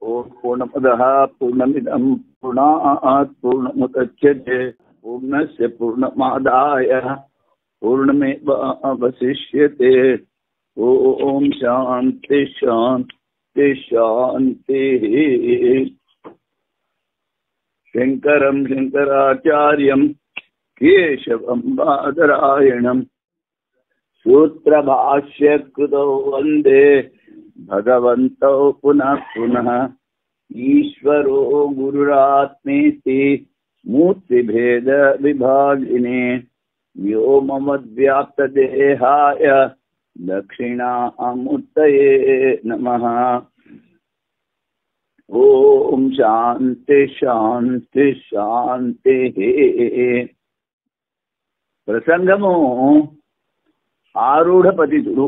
पूर्णमदः पूर्णमिदं पूर्णात् पूर्णमुदच्यते पूर्णस्य पूर्णमादाय पूर्णमेवावशिष्यते। ओम शांति शांति शांतिः। शंकरं शंकराचार्यं केशवं बादरायणं सूत्रभाष्यकृतौ वन्दे भगवन्तौ पुनः पुनः। ईश्वरो गुरुरात्मेति मूर्तिभेद विभागिने व्योमवद्व्याप्तदेहाय दक्षिणामूर्तये नमः। ओम शांति शांति शांति। प्रसंगमु ఆరూఢపతితుడు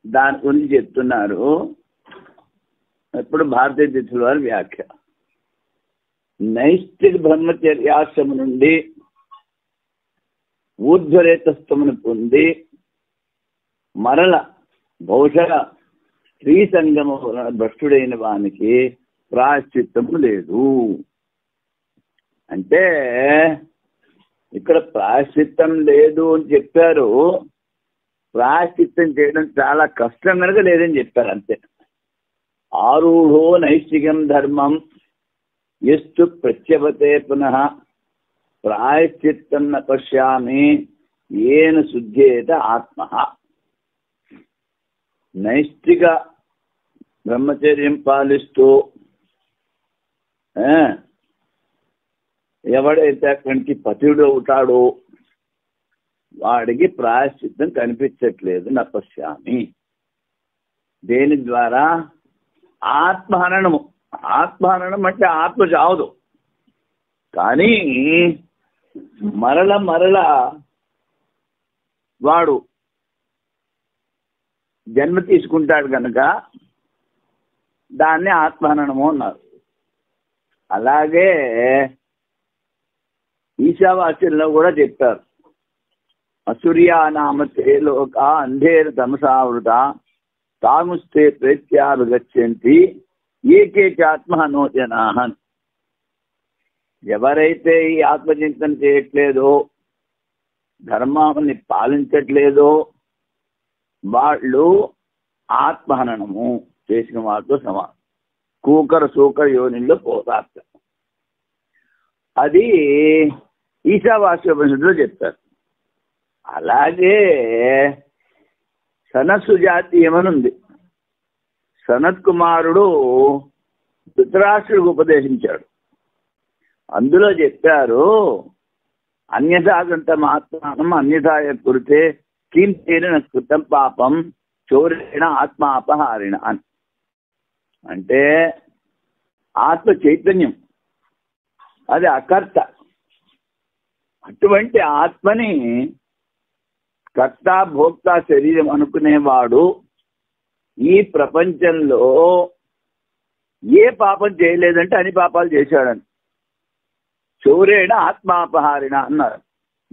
దాని గురించి చెప్తున్నారు. ఇప్పుడు భారతీయ తీర్థుల వారి వ్యాఖ్య. నైష్ఠిక బ్రహ్మచర్యాశ్రమం నుండి ఊర్ధ్వరేతస్థమును పొంది మరల బహుశా స్త్రీ సంగమ భ్రష్టుడైన వానికి ప్రాయశ్చిత్తము లేదు. అంటే ఇక్కడ ప్రాయశ్చిత్తం లేదు అని చెప్పారు. ప్రాయశ్చిత్తం చేయడం చాలా కష్టం కనుక లేదని చెప్పారు అంతే. ఆరూఢో నైష్ఠికం ధర్మం ఎస్తు ప్రత్యవతే పునః ప్రాయశ్చిత్తం న పశ్యామి ఏన శుద్ధేత ఆత్మ. నైష్ఠిక బ్రహ్మచర్యం పాలిస్తూ ఎవడైతే అక్కడికి పతివుడు అవుతాడో వాడికి ప్రాయశ్చిత్తం కనిపించట్లేదు. నపశ్యామి దేని ద్వారా? ఆత్మహననము. ఆత్మహననం అంటే ఆత్మ చావదు, కానీ మరల మరల వాడు జన్మ తీసుకుంటాడు కనుక దాన్ని ఆత్మహననము అన్నారు. అలాగే ఈశావాస్యంలో కూడా చెప్పారు, అసూర్యా నామతే లోక అంధేర తమసావృత తాముస్తే ప్రేత్యాభిగచ్చంతి ఏకేచాత్మహనో జనాః. ఎవరైతే ఈ ఆత్మచింతన చేయట్లేదో, ధర్మాన్ని పాలించట్లేదో వాళ్ళు ఆత్మహననము చేసిన వాటితో సమానం. కూకర సూకర యోనిలో పోతారు. అది ఈశావాస్యోపనిషత్తులో చెప్తారు. అలాగే సనత్సు జాతీయమని ఉంది. సనత్ కుమారుడు ధృతరాష్ట్రుడికి ఉపదేశించాడు. అందులో చెప్పారు, అన్యథాగంతం ఆత్మానం అన్యథాయ కురితే కీర్తేన కృతం పాపం చౌరేణ ఆత్మాపహారిణ అని. అంటే ఆత్మ చైతన్యం, అది అకర్త. అటువంటి ఆత్మని కర్త భోక్త శరీరం అనుకునేవాడు ఈ ప్రపంచంలో ఏ పాపం చేయలేదంటే అన్ని పాపాలు చేశాడని. చౌరేణ ఆత్మాపహారిణ అన్నారు.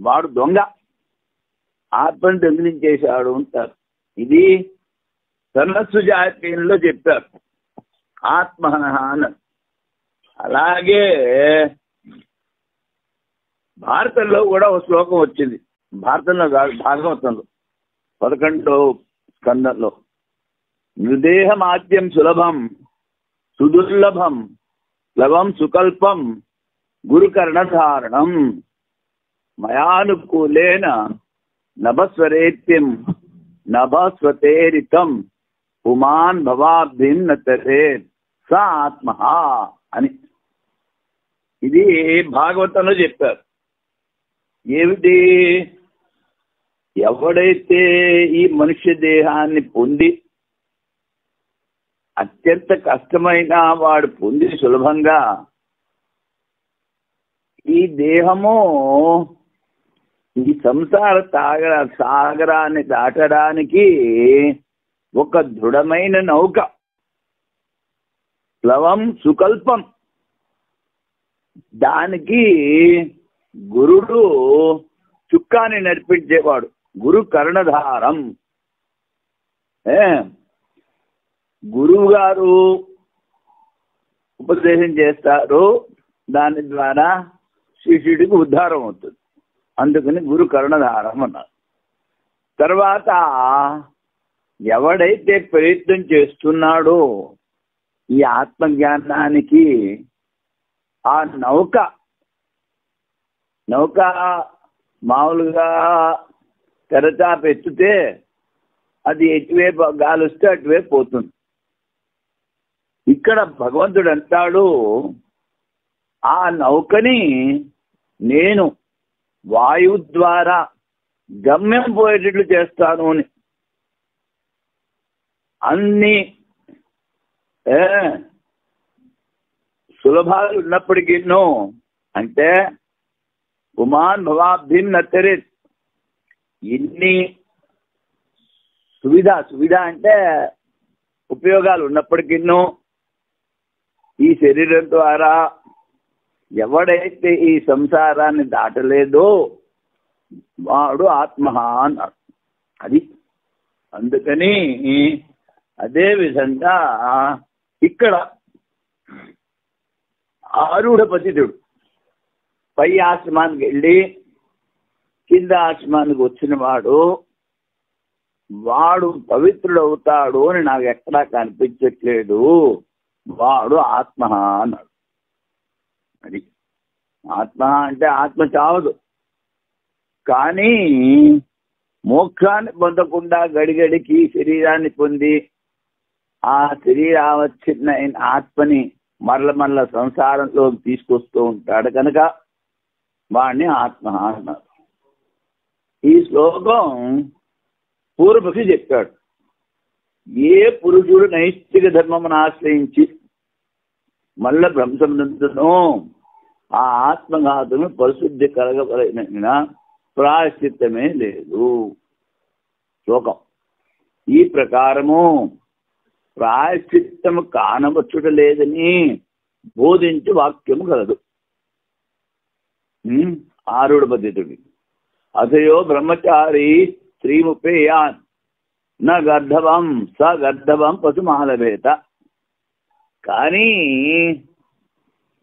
వాడు దొంగ, ఆత్మను దొంగిలించేశాడు అంటారు. ఇది సనత్సు జాతీయంలో చెప్పారు, ఆత్మహనః అన్నారు. అలాగే భారతంలో కూడా ఒక శ్లోకం వచ్చింది. భారతంలో కాదు, భాగవతంలో 11వ స్కందంలో, నృదేహమాద్యం సులభం సుదుర్లభం లవం సుకల్పం గురుకర్ణధారణం మయానుకూలేన నభస్వరేత్యం నభస్వతేరితం పుమాన్ భవాబ్ధిం నతరే సా ఆత్మ అని. ఇది భాగవతంలో చెప్పారు. ఏమిటి? ఎవడైతే ఈ మనుష్య దేహాన్ని పొంది అత్యంత కష్టమైన వాడు పొంది సులభంగా ఈ దేహము ఈ సంసార సాగరాన్ని దాటడానికి ఒక దృఢమైన నౌక, ప్లవం సుకల్పం. దానికి గురుడు చుక్కాని నడిపించేవాడు, గురు కర్ణధారం. గురువు గారు ఉపదేశం చేస్తారు, దాని ద్వారా శిష్యుడికి ఉద్ధారం అవుతుంది. అందుకని గురు కర్ణధారం అన్నారు. తర్వాత ఎవడైతే ప్రయత్నం చేస్తున్నాడో ఈ ఆత్మజ్ఞానానికి, ఆ నౌక మామూలుగా తెరచాప ఎత్తితే అది ఎటువైపు గాలి వస్తే అటువైపు పోతుంది. ఇక్కడ భగవంతుడు అంటాడు, ఆ నౌకని నేను వాయువు ద్వారా గమ్యం పోయేటట్లు చేస్తాను అని. అన్ని సులభాలు ఉన్నప్పటికీనో, అంటే ఉమాన్ భవాబ్ధిం నత్తరిత్, ఇన్ని సువిధ అంటే ఉపయోగాలు ఉన్నప్పటికీనో, ఈ శరీరం ద్వారా ఎవడైతే ఈ సంసారాన్ని దాటలేదో వాడు ఆత్మ అన్నాడు. అది అందుకని అదే విధంగా ఇక్కడ ఆరూఢ పతితుడు పై ఆశ్రమానికి వెళ్ళి కింద ఆశ్రమానికి వచ్చిన వాడు పవిత్రుడవుతాడు అని నాకు ఎక్కడా కనిపించట్లేదు, వాడు ఆత్మ అన్నాడు. అది ఆత్మ అంటే ఆత్మ చావదు, కానీ మోక్షాన్ని పొందకుండా గడిగడికి శరీరాన్ని పొంది ఆ శరీరావచ్ఛిన్న ఆత్మని మరల సంసారంలోకి తీసుకొస్తూ ఉంటాడు కనుక వాడిని ఆత్మ అన్నారు. ఈ శ్లోకం పూర్వపక్షి చెప్పాడు. ఏ పురుషుడు నైష్ఠిక ధర్మమును ఆశ్రయించి మళ్ళా బ్రహ్మసంబంధనో ఆ ఆత్మఘాతము పరిశుద్ధి కలగబడిన ప్రాయశ్చిత్తమే లేదు. శ్లోకం ఈ ప్రకారము ప్రాయశ్చిత్తము కానవచ్చుట లేదని బోధించి వాక్యము కలదు. ఆరుడ పద్ధతుడి అథయో బ్రహ్మచారి స్త్రీముపేయాన్ నా గర్ధవం స గర్ధవం పశుమాలభేత. కానీ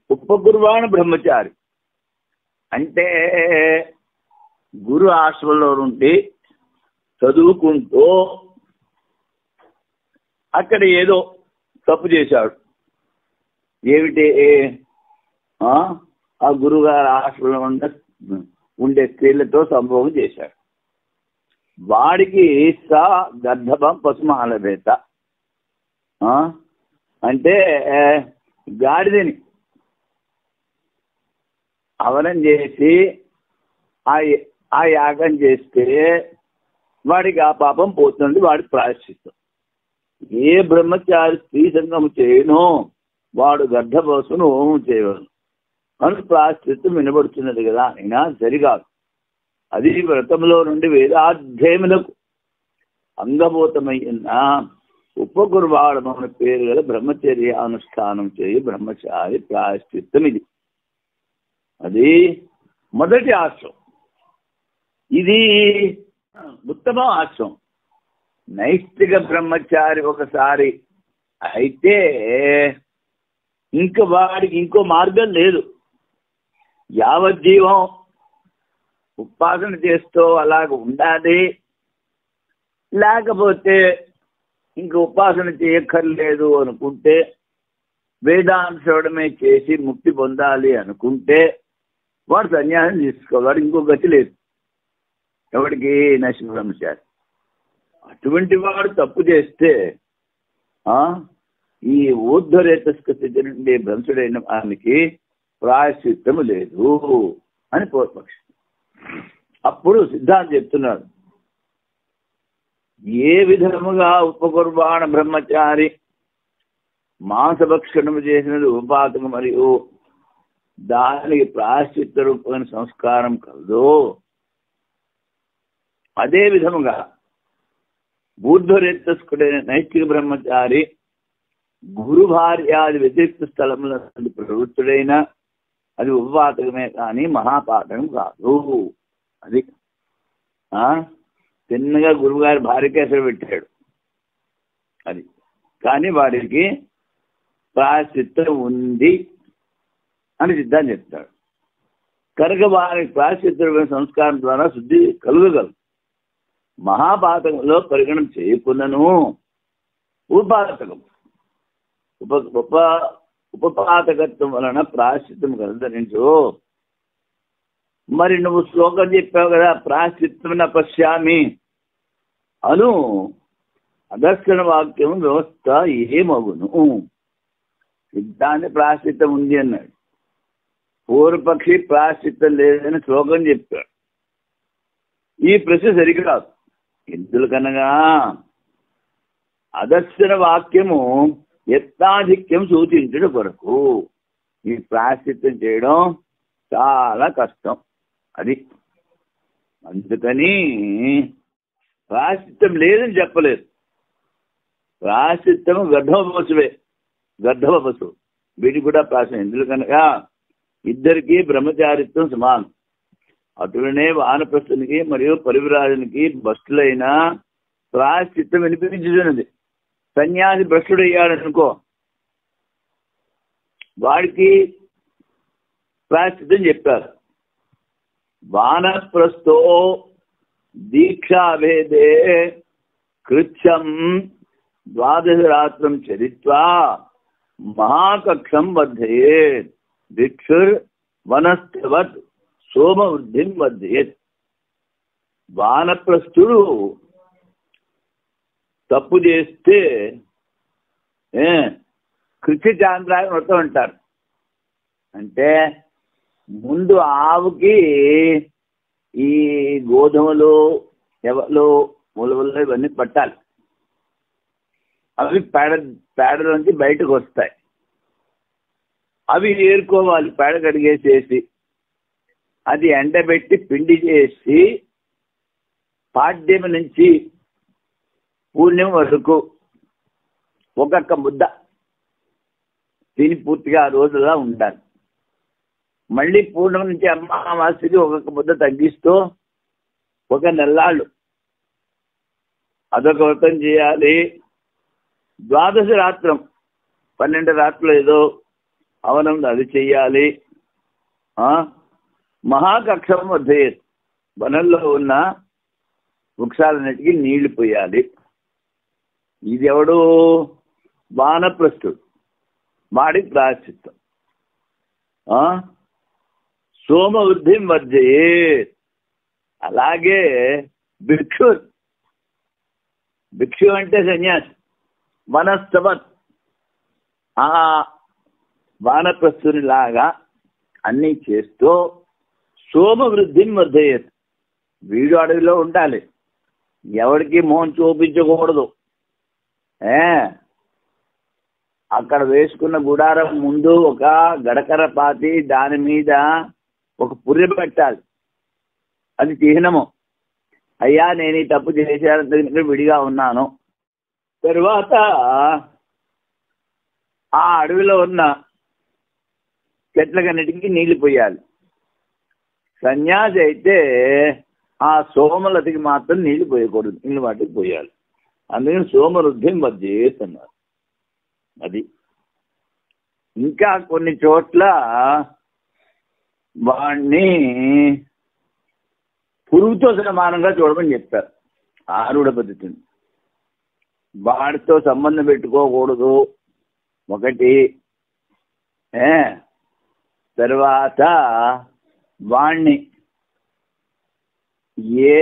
ఉపగుర్వాణ బ్రహ్మచారి అంటే గురు ఆశ్రమంలో నుండి చదువుకుంటూ అక్కడ ఏదో తప్పు చేశాడు. ఏమిటి? ఆ గురుగారు ఆశ్రమంలో ఉండే స్త్రీలతో సంభోగం చేశాడు. వాడికి స గర్ధవం పశుమాలభేత అంటే గాడిదని హవనం చేసి ఆ యాగం చేస్తే వాడికి ఆ పాపం పోతుంది, వాడికి ప్రాయశ్చిత్తం. ఏ బ్రహ్మచారి స్త్రీ సంగము చేయనో వాడు గర్ధపశును హోమం చేయవలను అని ప్రాయశ్చిత్తం వినబడుతున్నది కదా. అయినా సరికాదు. అది వ్రతంలో నుండి వేదాధ్యయములకు అంగభూతమైన ఉపగుర్వాడమని పేరు గల బ్రహ్మచర్య అనుష్ఠానం చేయి బ్రహ్మచారి ప్రాయశ్చిత్తం. ఇది అది మొదటి ఆశ్రమం. ఇది ఉత్తమ ఆశ్రమం. నైష్ఠిక బ్రహ్మచారి ఒకసారి అయితే ఇంక వాడికి ఇంకో మార్గం లేదు. యావజ్జీవం ఉపాసన చేస్తూ అలాగ ఉండాలి, లేకపోతే ఇంక ఉపాసన చేయక్కర్లేదు అనుకుంటే, వేదాంశమే చేసి ముక్తి పొందాలి అనుకుంటే వాడు సన్యాసం తీసుకోవాలి. ఇంకో గతి లేదు ఎవడికి, నైష్ఠిక బ్రహ్మచారి. అటువంటి వాడు తప్పు చేస్తే ఈ ఊర్ధ్వరేతస్క స్థితి నుండి భ్రంశుడైన వానికి ప్రాయశ్చిత్తము లేదు అని పూర్వపక్షం. అప్పుడు సిద్ధాంతం చెప్తున్నాడు, ఏ విధముగా ఉపకుర్బాణ బ్రహ్మచారి మాంసభక్షణము చేసినది ఉపాతకం మరియు దానికి ప్రాయశ్చిత్త రూపమైన సంస్కారం కలదో, అదే విధముగా ఊర్ధ్వరేతస్కుడైన నైష్ఠిక బ్రహ్మచారి గురు భార్యాది వ్యతిరిక్త స్థలముల ప్రవృత్తుడైన అది ఉపపాతకమే కానీ మహాపాతకం కాదు. అది చిన్నగా గురువుగారి భార్యకి అసలు పెట్టాడు. అది కానీ వాడికి ప్రాయశ్చిత్తం ఉంది అని సిద్ధాంతం చెప్తాడు. కనుక వారికి ప్రాయశ్చిత్తమైన సంస్కారం ద్వారా శుద్ధి కలుగగలదు. మహాపాతకంలో పరిగణన చేయకుండాను ఉపపాతకం ఉపపాతకత్వం వలన ప్రాయశ్చిత్తం కలదనించు. మరి నువ్వు శ్లోకం చెప్పావు కదా, ప్రాయశ్చిత్తం పశ్యామి అను అదర్శన వాక్యం వ్యవస్థ ఏమవును? సిద్ధాంతి ప్రాయశ్చిత్తం ఉంది అన్నాడు, పూర్వపక్షి ప్రాయశ్చిత్తం లేదని శ్లోకం చెప్పాడు. ఈ ప్రశ్న సరికాదు. ఎందుకనగా అదర్శన వాక్యము యత్నాధిక్యం సూచించడం కొరకు ఈ ప్రాయశ్చిత్తం చేయడం చాలా కష్టం. అది అందుకని ప్రాయశ్చిత్తం లేదని చెప్పలేదు. ప్రాయశ్చిత్తము గర్ధవ పశువు వీటికి కూడా ప్రాయశ్చిత్తం. ఎందుకనగా ఇద్దరికి బ్రహ్మచారిత్వం సమానం. అటులనే వానప్రస్థునికి మరియు పరివిరాజునికి భ్రష్టులైన ప్రాయశ్చిత్తం వినిపించుతున్నది. సన్యాసి భ్రష్టుడయ్యాడు అనుకో, వాడికి ప్రాయశ్చిత్తం చెప్పారు. వానప్రస్థో దీక్షాభేదే కృత్యం ద్వాదశ రాత్రం చరిత్వా మహాకక్షం వర్ధయేత్ భిక్షుర్ వనస్థవత్ సోమవృద్ధిం వర్ధయేత్. వానప్రస్థుడు తప్పు చేస్తే కృత్యచాంద్రాయ వ్రతం అంటారు. అంటే ముందు ఆవుకి ఈ గోధుమలు ఎవలు ఉలవలు ఇవన్నీ పట్టాలి. అవి పేడలోంచి బయటకు వస్తాయి. అవి ఏరుకోవాలి. పేడ కడిగేసేసి అది ఎండబెట్టి పిండి చేసి పాడ్యమి నుంచి పూర్ణిమ వరకు ఒక్కొక్క ముద్ద తిని పూర్తిగా ఆ రోజులా ఉండాలి. మళ్ళీ పూర్ణిమ నుంచి అమావాస్యకి ఒక్కొక్క ముద్ద తగ్గిస్తూ ఒక నెల్లాళ్ళు అదొక వ్రతం చేయాలి. ద్వాదశ రాత్రం 12 రాత్రులు ఏదో అవనం అది చెయ్యాలి. మహాకక్షం వర్ధయేత్ వనంలో ఉన్న వృక్షాలన్నిటికీ నీళ్లు పోయాలి. ఇది ఎవడు? వానప్రస్థుడు. వాడికి ప్రాయశ్చిత్తం. సోమవృద్ధిం వర్ధయేత్. అలాగే భిక్షు అంటే సన్యాసి. వనస్థవత్ ఆ వానప్రస్థుని లాగా అన్నీ చేస్తూ సోమవృద్ధిం వర్ధయేత్. వీడు అడవిలో ఉండాలి, ఎవరికి మోహం చూపించకూడదు. అక్కడ వేసుకున్న గుడారం ముందు ఒక గడకర పాతి దాని మీద ఒక పుర్రె పెట్టాలి. అది చిహ్నము. అయ్యా నేను ఈ తప్పు చేశాను, విడిగా ఉన్నాను. తరువాత ఆ అడవిలో ఉన్న చెట్లకన్నిటికీ నీళ్లు పోయాలి. సన్యాసి అయితే ఆ సోమలతకి మాత్రం నీళ్లు పోయకూడదు, నీళ్ళు వాటికి పోయాలి. అందుకని సోమవృద్ధిం వర్ధయేత్ అన్నారు. అది ఇంకా కొన్ని చోట్ల వాణ్ణి పురుగుతో సమానంగా చూడమని చెప్పారు. ఆరుడ పద్ధతిని వాడితో సంబంధం పెట్టుకోకూడదు ఒకటి. తర్వాత వాణ్ణి ఏ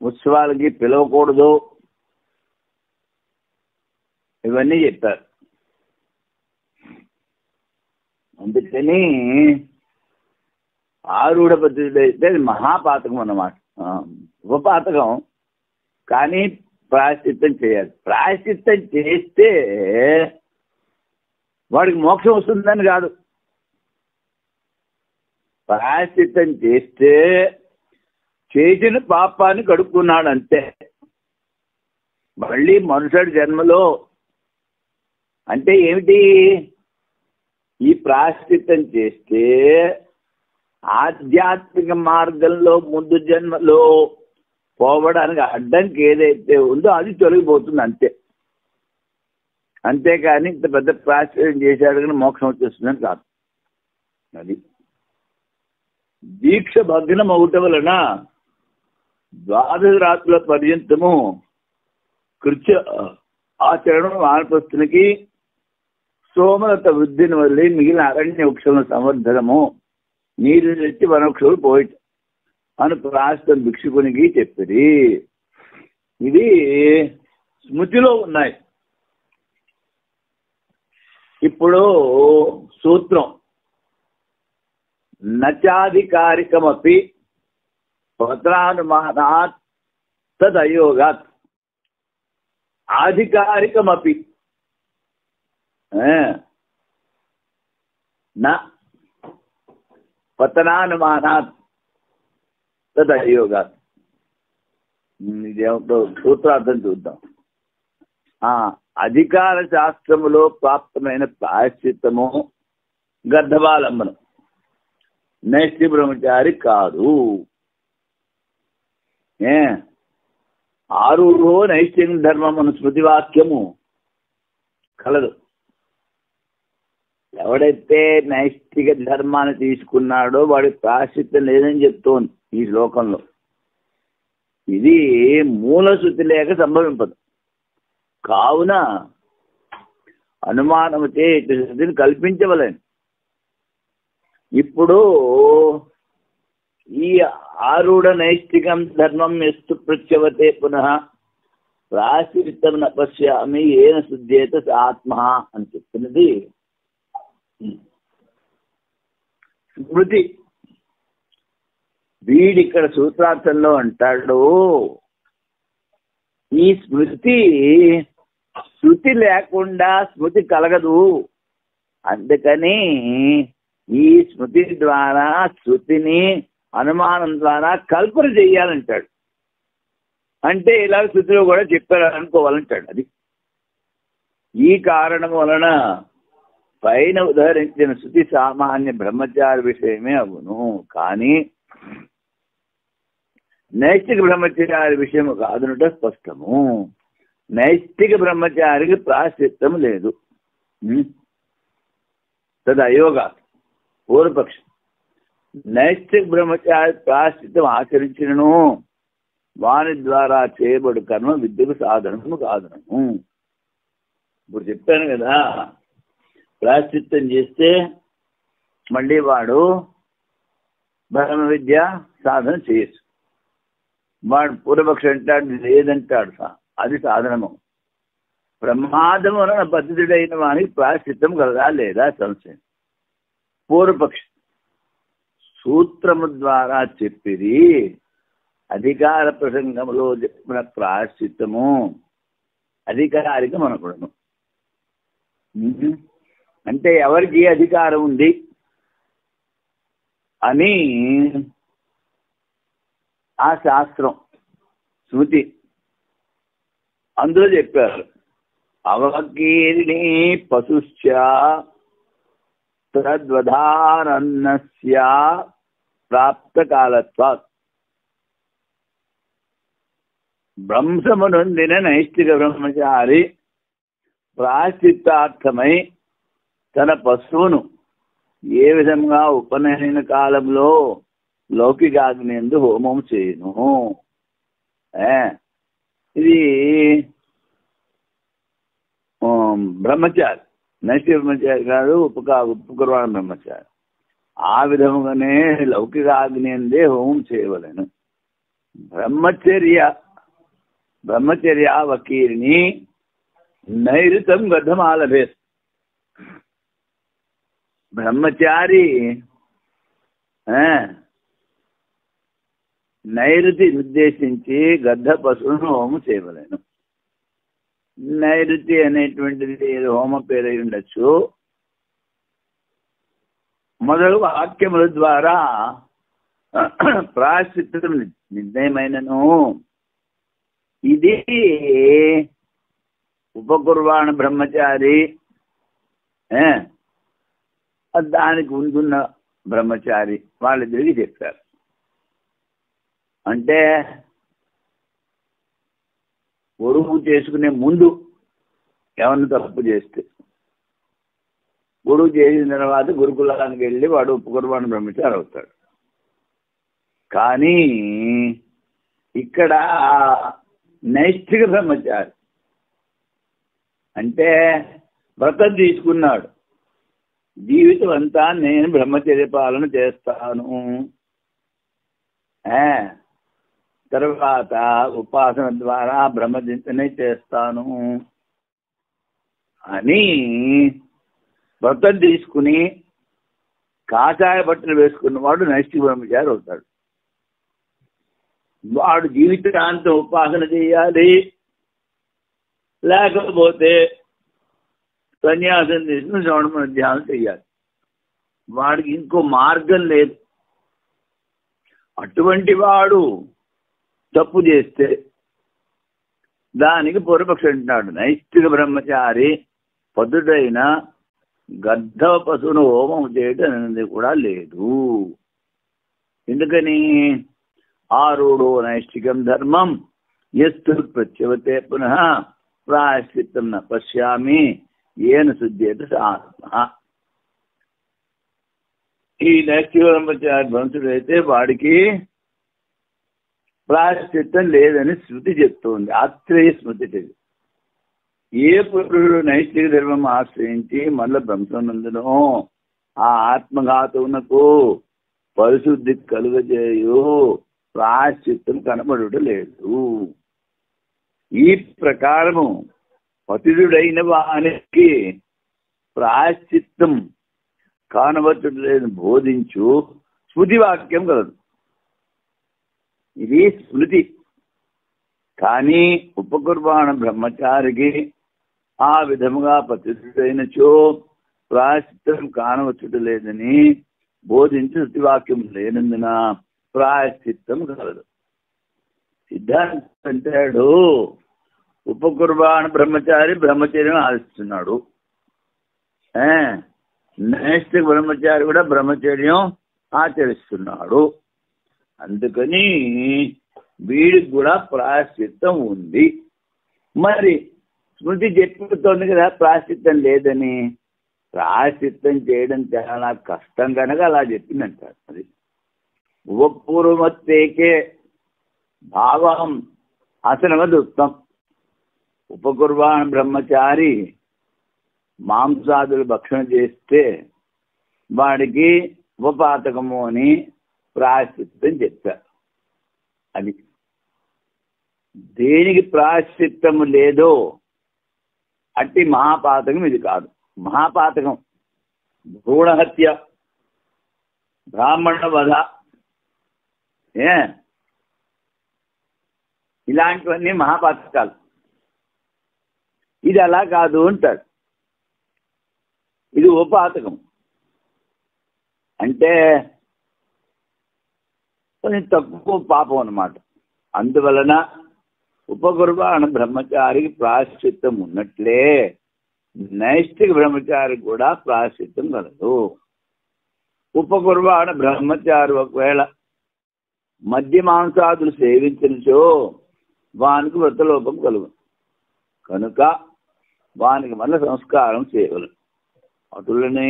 ఉత్సవాలకి పిలవకూడదు. ఇవన్నీ చెప్పారు. అందుకని ఆరుడ పద్ధతి అయితే మహాపాతకం అన్నమాట. ఉపపాతకం, కానీ ప్రాయశ్చిత్తం చేయాలి. ప్రాయశ్చిత్తం చేస్తే వాడికి మోక్షం వస్తుందని కాదు. ప్రాయశ్చిత్తం చేస్తే చేసిన పాపాన్ని కడుక్కున్నాడు అంతే. మళ్ళీ మనుషుడి జన్మలో అంటే ఏమిటి? ఈ ప్రాయశ్చిత్తం చేస్తే ఆధ్యాత్మిక మార్గంలో ముందు జన్మలో పోవడానికి అడ్డంకి ఏదైతే ఉందో అది తొలగిపోతుంది అంతే. అంతేకాని ఇంత పెద్ద ప్రాశ్చర్యం చేశాడు కానీ మోక్షం వచ్చేస్తుందని కాదు. అది దీక్ష భగ్నం అవుట వలన 12 రాత్రుల పర్యంతము కృత్య ఆచరణం వానప్రస్థునికి సోమలత వృద్ధిని వల్లి మిగిలిన అరణ్య వృక్షముల సంవర్ధనము నీరు తెచ్చి వనవృక్షములు పోయి అని ప్రాశ్చితం భిక్షుకునికి చెప్పిరి. ఇది స్మృతిలో ఉన్నాయి. ఇప్పుడు సూత్రం నచాధికారికమపి పత్రానుమానాత్ తదయోగాత్. ఆధికారికమపి న పతనానుమానాత్ తదయోగాత్. ఇదేమిటో సూత్రార్థం చూద్దాం. అధికార శాస్త్రములో ప్రాప్తమైన ప్రాయశ్చిత్తము గర్ధవాలంబనం, నైష్ఠిక బ్రహ్మచారి కాదు. ఆరూఢో నైష్ఠిక ధర్మం అన్న స్మృతివాక్యము కలదు. ఎవడైతే నైష్ఠిక ధర్మాన్ని తీసుకున్నాడో వాడికి ప్రాయశ్చిత్తం లేదని చెప్తోంది ఈ శ్లోకంలో. ఇది మూలశృతి లేక సంభవింపదు. కావున అనుమానముచే ఇటు శృతిని కల్పించవలేను. ఇప్పుడు ఈ ఆరూఢ నైష్ఠికం ధర్మం ఎస్తు పృచ్యవతే పునః ప్రాయశ్చిత్తం న పశ్యామి ఏన శుద్ధేత స ఆత్మ అని చెప్తున్నది స్మృతి. వీడిక్కడ సూత్రార్థంలో అంటాడు, ఈ స్మృతి శృతి లేకుండా స్మృతి కలగదు. అందుకని ఈ స్మృతి ద్వారా శృతిని అనుమానం ద్వారా కల్పన చెయ్యాలంటాడు. అంటే ఇలా శృతిలో కూడా చెప్పారు అనుకోవాలంటాడు. అది ఈ కారణం వలన పైన ఉదహరించిన శృతి సామాన్య బ్రహ్మచారి విషయమే అవును, కానీ నైష్ఠిక బ్రహ్మచారి విషయం కాదునుట స్పష్టము. నైష్ఠిక బ్రహ్మచారికి ప్రాయశ్చిత్తము లేదు. తదయోగా పూర్వపక్షం. నైష్ఠిక బ్రహ్మచారి ప్రాయశ్చిత్తం ఆచరించినను వాని ద్వారా చేయబడు కర్మ విద్యకు సాధనము కాదనము. ఇప్పుడు చెప్పాను కదా, ప్రాయశ్చిత్తం చేస్తే మళ్ళీ వాడు బ్రహ్మ విద్య సాధన చేయొచ్చు. వాడు పూర్వపక్షం అంటాడు లేదంటాడు, అది సాధనము. ప్రమాదము అన్న పద్ధతుడైన వానికి ప్రాయశ్చిత్తం కలదా లేదా సంశయం. పూర్వపక్షం సూత్రము ద్వారా చెప్పిరి అధికార ప్రసంగంలో చెప్పిన ప్రాయశ్చిత్తము అధికారికం అనకూడదు. అంటే ఎవరికి అధికారం ఉంది అని ఆ శాస్త్రం స్మృతి అందులో చెప్పారు. అవకీర్ణి పశుశ్చ తద్వధానన్నస్య ప్రాప్త కాలత్వాత్. భ్రంశము నొందిన నైష్ఠిక బ్రహ్మచారి ప్రాయశ్చిత్తార్థమై తన పశువును ఏ విధంగా ఉపనయన కాలంలో లౌకికాగ్నియందు హోమం చేయను. ఇది బ్రహ్మచారి, నైష్ఠిక బ్రహ్మచారి కాదు, ఉపకుర్వాణ బ్రహ్మచారి. ఆ విధముగానే లౌకికాగ్నియందే హోమం చేయవలను. బ్రహ్మచర్యావకీర్ణి నైరుతం గర్ధమాలభేత్. బ్రహ్మచారి నైరుతి నిర్దేశించి గర్ధ పశువును హోమం చేయవలేను. నైరుతి అనేటువంటిది హోమ పేరై ఉండొచ్చు. మొదలు వాక్యముల ద్వారా ప్రాయశ్చిత్తం నిర్ణయమైనను ఇది ఉపకుర్వాణ బ్రహ్మచారి దానికి ముందున్న బ్రహ్మచారి వాళ్ళిద్దరికి చెప్పారు. అంటే పొరుగు చేసుకునే ముందు ఏమన్నా తప్పు చేస్తే. గురువు చేసిన తర్వాత గురుకులానికి వెళ్ళి వాడు ఉపకుర్బాణ బ్రహ్మచారి అవుతాడు. కానీ ఇక్కడ నైష్ఠిక బ్రహ్మచారి అంటే వ్రతం తీసుకున్నాడు, జీవితం అంతా నేను బ్రహ్మచర్య పాలన చేస్తాను, తర్వాత ఉపాసన ద్వారా బ్రహ్మచింతనే చేస్తాను అని వ్రతం తీసుకుని కాషాయ బట్టలు వేసుకున్నవాడు నైష్ఠిక బ్రహ్మచారి అవుతాడు. వాడు జీవితాంతం ఉపాసన చేయాలి, లేకపోతే సన్యాసం తీసుకుని శ్రవణ ధ్యానం చేయాలి. వాడికి ఇంకో మార్గం లేదు. అటువంటి వాడు తప్పు చేస్తే దానికి పూర్వపక్షి అంటున్నాడు, నైష్ఠిక బ్రహ్మచారి పదుడైన గర్ధవ పశువును హోమం చేయటం అనేది కూడా లేదు. ఎందుకని? ఆరూఢో నైష్ఠికం ధర్మం ఎస్తు ప్రత్యవతే పునః ప్రాయశ్చిత్తం న పశ్యామి ఏన శుద్ధేత ఆత్మ. ఈ నైష్ఠిక బ్రహ్మచారి భంసుడైతే వాడికి ప్రాయశ్చిత్తం లేదని శృతి చెప్తోంది, ఆత్రేయ స్మృతి. ఏ పురుషుడు నైష్ఠిక ధర్మం ఆశ్రయించి మళ్ళీ బ్రహ్మనందునో ఆ ఆత్మఘాతువునకు పరిశుద్ధి కలుగజేయు ప్రాయశ్చిత్తం కనబడుట లేదు. ఈ ప్రకారము పతితుడైన వానికి ప్రాయశ్చిత్తం కానవచ్చుట లేదని బోధించు స్మృతి వాక్యం కలదు. ఇది స్మృతి. కానీ ఉపకుర్బాణ బ్రహ్మచారికి ఆ విధముగా పతితుడైనచో ప్రాయశ్చిత్తం కానవచ్చుట లేదని బోధించి శృతివాక్యం లేనందున ప్రాయశ్చిత్తం కలదు. సిద్ధాంతం అంటాడు, ఉపకుర్బాణ బ్రహ్మచారి బ్రహ్మచర్యం ఆశిస్తున్నాడు, నైష్ఠిక బ్రహ్మచారి కూడా బ్రహ్మచర్యం ఆచరిస్తున్నాడు. అందుకని వీడికి కూడా ప్రాయశ్చిత్తం ఉంది. మరి స్మృతి చెప్పుతోంది కదా ప్రాయశ్చిత్తం లేదని. ప్రాయశ్చిత్తం చేయడం చాలా కష్టం కనుక అలా చెప్పిందంటారు. అది ఉపపూర్వమత్తేకే భావం అసనవద్ ఉత్తం. ఉపకుర్బాణ బ్రహ్మచారి మాంసాదులు భక్షణ చేస్తే వాడికి ఉపపాతకము అని ప్రాయశ్చిత్తం చెప్పారు. అది దేనికి ప్రాయశ్చిత్తము లేదో అట్టి మహాపాతకం ఇది కాదు. మహాపాతకం భ్రూణహత్య, బ్రాహ్మణ వధ, ఇలాంటివన్నీ మహాపాతకాలు. ఇది అలా కాదు అంటాడు. ఇది ఉపపాతకం అంటే కొంచెం తక్కువ పాపం అన్నమాట. అందువలన ఉపకుర్బాణ బ్రహ్మచారికి ప్రాయశ్చిత్తం ఉన్నట్లే నైష్ఠిక బ్రహ్మచారికి కూడా ప్రాయశ్చిత్తం కలదు. ఉపకుర్బాణ బ్రహ్మచారి ఒకవేళ మద్య మాంసాదులు సేవించినచో వానికి వ్రతలోపం కలుగు, కనుక వానికి మళ్ళీ సంస్కారం చేయగలరు. అటులనే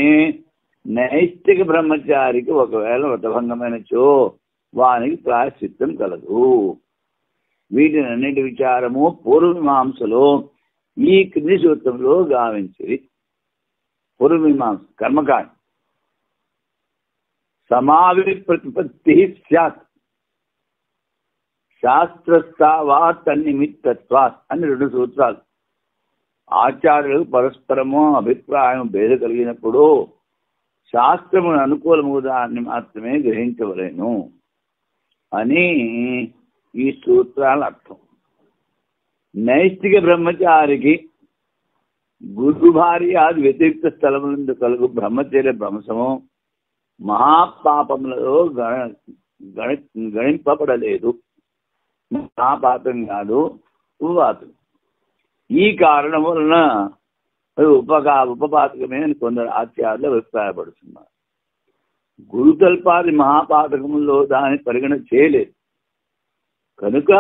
నైష్ఠిక బ్రహ్మచారికి ఒకవేళ వ్రతభంగమైనచో వానికి ప్రాయశ్చిత్తం కలదు. వీటిని అన్నిటి విచారము పూర్వమీమాంసలో ఈ క్రింది సూత్రంలో గావించి. పూర్వమీమాంస కర్మకాండ సమావిప్రతిపత్తి స్యాత్ శాస్త్రస్థావాత్ తన్నిమిత్తత్వాత్ అని 2 సూత్రాలు. ఆచార్యులకు పరస్పరము అభిప్రాయం భేద కలిగినప్పుడు శాస్త్రమును అనుకూలము దాన్ని మాత్రమే గ్రహించవలేను అని ఈ సూత్రాల అర్థం. నైష్ఠిక బ్రహ్మచారికి గురు భార్యాది వ్యతిరిక్త స్థలములందు కలుగు బ్రహ్మచర్య భ్రంశము మహాపాపములలో గణింపబడలేదు. మహాపాపం కాదు, ఉపపాతం. ఈ కారణం వలన ఉపపాతకమే అని కొందరు ఆచార్యులు అభిప్రాయపడుతున్నారు. గురుకల్పాది మహాపాతకముల్లో దాన్ని పరిగణ చేయలేదు కనుక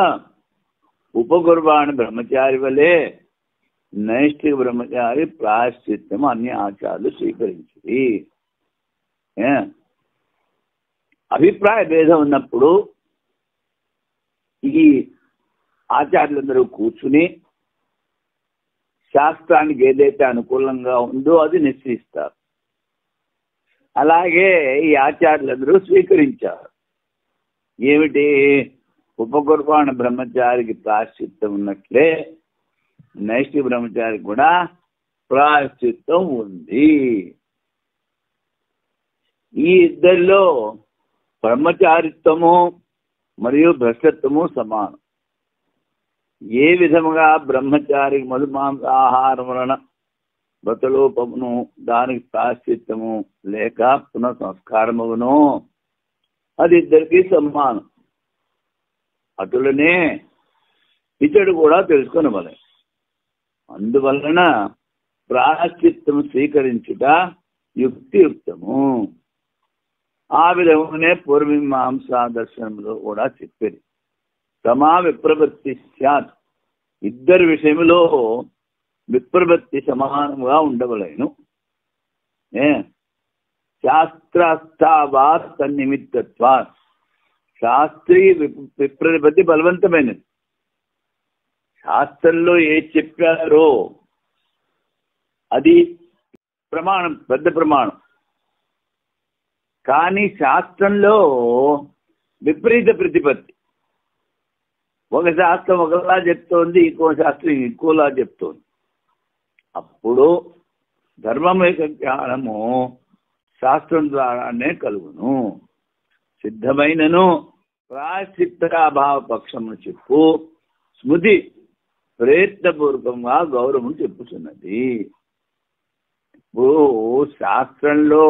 ఉపకుర్బాణ బ్రహ్మచారి వలె నైష్ఠిక బ్రహ్మచారి ప్రాయశ్చిత్తము అన్ని ఆచారాలు స్వీకరించింది. అభిప్రాయ భేదం ఉన్నప్పుడు ఈ ఆచార్యులందరూ కూర్చుని శాస్త్రానికి ఏదైతే అనుకూలంగా ఉందో అది నిశ్చయిస్తారు. అలాగే ఈ ఆచార్యులందరూ స్వీకరించారు. ఏమిటి? ఉపకుర్బాణ బ్రహ్మచారికి ప్రాయశ్చిత్తం ఉన్నట్లే నైష్ఠిక బ్రహ్మచారికి కూడా ప్రాయశ్చిత్తం ఉంది. ఈ ఇద్దరిలో బ్రహ్మచారిత్వము మరియు భ్రష్టత్వము సమానం. ఏ విధముగా బ్రహ్మచారికి మధుమాంసాహారం వలన వ్రతలోపమును దానికి ప్రాయశ్చిత్తము లేక పునఃసంస్కారమును అది ఇద్దరికీ సమానం. అటులనే ఇతడు కూడా తెలుసుకొనవలె. అందువలన ప్రాయశ్చిత్తము స్వీకరించుట యుక్తియుక్తము. ఆ విధమునే పూర్వమీమాంసా దర్శనంలో కూడా చెప్పేది. సమా విప్రవృత్తి స్యాత్, ఇద్దరి విషయంలో విప్రవృత్తి సమానంగా ఉండవలేను. శాస్త్రాస్థావా తన్నిమిత్తత్వా, శాస్త్రీయ విప్రవృత్తి బలవంతమైనది. శాస్త్రంలో ఏది చెప్పారో అది ప్రమాణం, పెద్ద ప్రమాణం. కానీ శాస్త్రంలో విపరీత ప్రతిపత్తి. ఒక శాస్త్రం ఒకలా చెప్తోంది, ఇంకో శాస్త్రం ఇంకోలా చెప్తోంది. అప్పుడు ధర్మం యొక్క జ్ఞానము శాస్త్రం ద్వారానే కలుగును. సిద్ధమైనను ప్రాయశ్చిత్తాభావ పక్షమును చెప్పు స్మృతి ప్రయత్నపూర్వకంగా గౌరవం చెప్పుతున్నది. ఇప్పుడు శాస్త్రంలో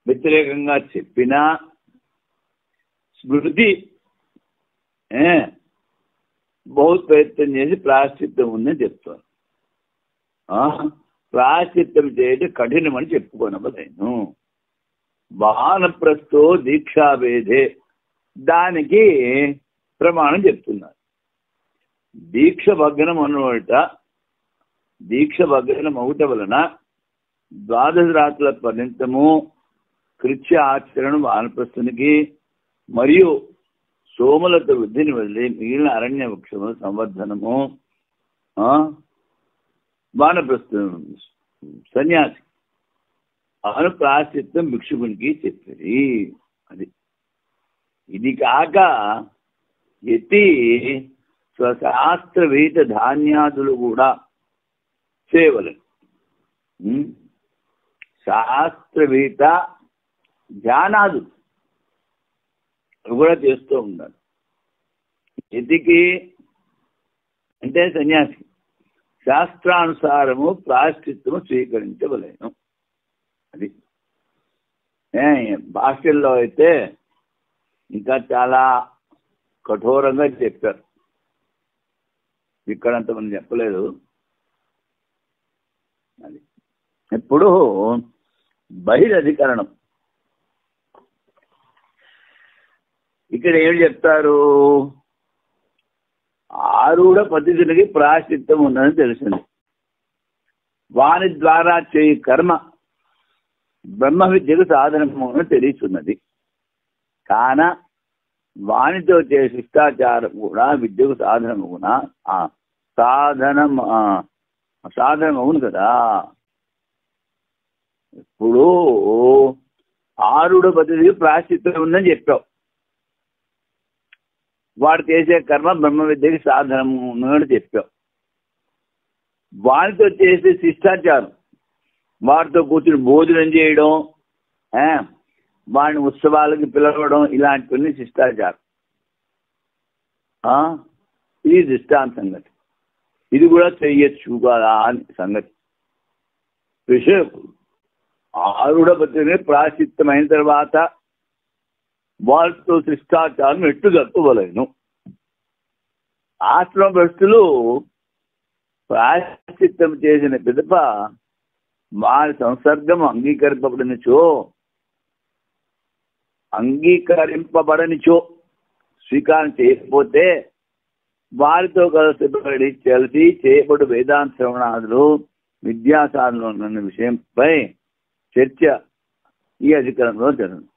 వ్యతిరేకంగా చెప్పినా స్మృతి బహుత్ ప్రయత్నం చేసి ప్రాయశ్చిత్తం ఉందని చెప్తాను. ప్రాయశ్చిత్తం చేయడం కఠినమని చెప్పుకోనవలేను. వానప్రస్థో దీక్షాభేదే, దానికి ప్రమాణం చెప్తున్నారు. దీక్ష భగ్నం అన్నమాట. దీక్ష భగ్నం అవుట వలన ద్వాదశ రాత్రుల పర్యంతము కృత్య ఆచరణ వానప్రస్థునికి మరియు సోమలత వృద్ధిని వదిలి మిగిలిన అరణ్య వృక్షము సంవర్ధనము వానప్రస్థ సన్యాసి అను ప్రాయశ్చిత్తం భిక్షుకునికి చెప్పేది. అది ఇది కాక ఎత్తి స్వశాస్త్ర విహిత ధాన్యాదులు కూడా చేయవలను. శాస్త్ర విహిత ధ్యానాదు కూడా చేస్తూ ఉండాలి. ఎతికి అంటే సన్యాసి శాస్త్రానుసారము ప్రాయశ్చిత్తము స్వీకరించవలేను. అది భాష్యంలో అయితే ఇంకా చాలా కఠోరంగా చెప్పారు. ఇక్కడంత మనం చెప్పలేదు. అది ఇప్పుడు బహిరధికరణం. ఇక్కడ ఏం చెప్తారు? ఆరూఢ పద్ధతులకి ప్రాయశ్చిత్తం ఉందని తెలిసింది. వాని ద్వారా చేయి కర్మ బ్రహ్మ విద్యకు సాధనము తెలుస్తున్నది. కాన వానితో చే శిష్టాచారం కూడా విద్యకు సాధనమున సాధనమవును కదా. ఇప్పుడు ఆరుడ పద్ధతికి ప్రాయశ్చిత్తం ఉందని చెప్పావు. వాడు చేసే కర్మ బ్రహ్మ విద్యకి సాధనము చెప్పావు. వాడితో చేసే శిష్టాచారం, వాడితో కూర్చుని భోజనం చేయడం, వాడిని ఉత్సవాలకి పిలవడం, ఇలాంటివన్నీ శిష్టాచారం. ఇది దృష్టాంత సంగతి. ఇది కూడా చెయ్యొచ్చు కదా అని సంగతి. విషయం ఆరుడ పద్ధతిని ప్రాయశ్చిత్తమైన తర్వాత వాళ్ళతో శిష్టాచారం ఎట్టు జరుపుకోలేను. ఆశ్రమ భ్రష్టులు ప్రాయశ్చిత్తం చేసిన పిదప వారి సంసర్గం అంగీకరింపబడనిచో స్వీకారం చేయకపోతే వారితో కలిసి చేయబడు వేదాంత శ్రవణాదులు విద్యాసాధనలు అన్న విషయంపై చర్చ ఈ అధికారంలో జరుగుతుంది.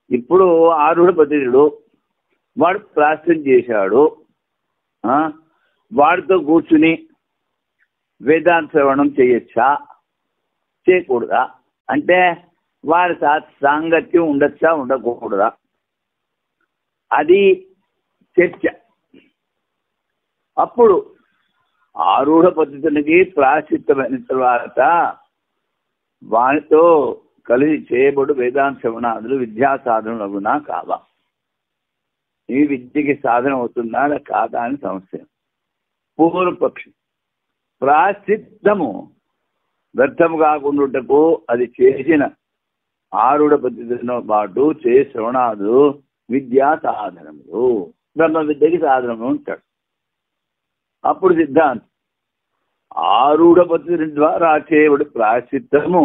ఇప్పుడు ఆరుఢ పతిథుడు వాడు ప్రార్థన చేశాడు, వాడితో కూర్చుని వేదాంత శ్రవణం చేయొచ్చా చేయకూడదా, అంటే వారి సాంగత్యం ఉండొచ్చా ఉండకూడదా, అది చర్చ. అప్పుడు ఆరుఢ పద్ధతునికి ప్రాశ్చిత్తమైన తర్వాత వానితో కలిసి చేయబడు వేదాంత శ్రవణాదులు విద్యా సాధనలు అవునా కావా, ఈ విద్యకి సాధన అవుతుందా కాదా అని సంశయం. పూర్వపక్షి ప్రాశ్చిత్తము వ్యర్థము కాకుండాటకు అది చేసిన ఆరుఢ పద్ధతితో పాటు చే శ్రవణాదులు విద్యా సాధనములు బ్రహ్మ విద్యకి సాధనము ఉంటాడు. అప్పుడు సిద్ధాంతం ఆరుఢ పద్ధతి ద్వారా చేయబడి ప్రాశ్చిత్తము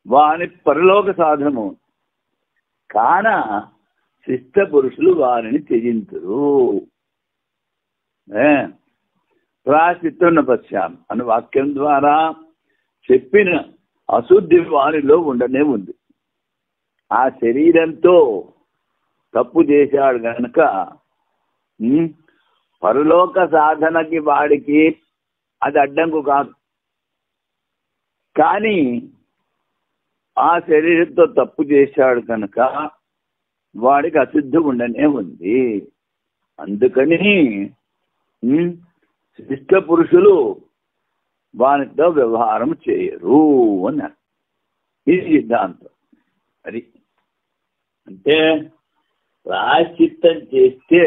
వాని పరలోక సాధనము, కాన శిష్ట పురుషులు వారిని త్యజింతురు. ప్రాశ్చిత్తం పశ్చాం అనే వాక్యం ద్వారా చెప్పిన అశుద్ధి వారిలో ఉండనే ఉంది. ఆ శరీరంతో తప్పు చేశాడు గనక పరలోక సాధనకి వాడికి అది అడ్డంకు కాదు, కానీ ఆ శరీరంతో తప్పు చేశాడు కనుక వాడికి అశుద్ధి ఉండనే ఉంది. అందుకని శిష్ట పురుషులు వానితో వ్యవహారం చేయరు అన్నారు. ఇది సిద్ధాంతం. అది అంటే ప్రాశ్చిత్తం చేస్తే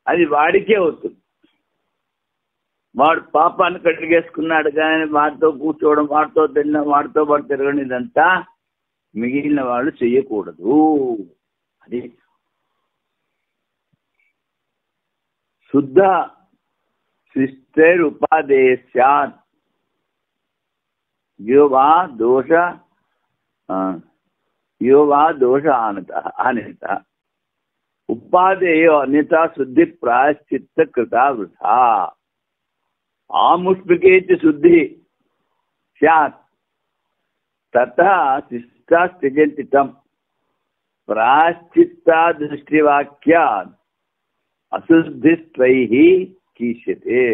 అది వాడికే అవుతుంది. వాడు పాపాన్ని కడిగేసుకున్నాడు కానీ వాడితో కూర్చోవడం, వాడితో తినడం, వాడితో పాటు తిరగడం ఇదంతా మిగిలిన వాళ్ళు చెయ్యకూడదు. అది శుద్ధ శిష్టైరుపాదేశాత్ యో వా దోష అనిత ఉపాదేయో అన్యత శుద్ధి ప్రాశ్చిత్త కృతా వృథా ఆముష్మికే శుద్ధి స్యాత్ తథా శిష్టా త్యజంతి తం ప్రాశ్చిత్తా దృష్టివాక్యాత్ అశుద్ధిస్త్వైః కీష్యతే.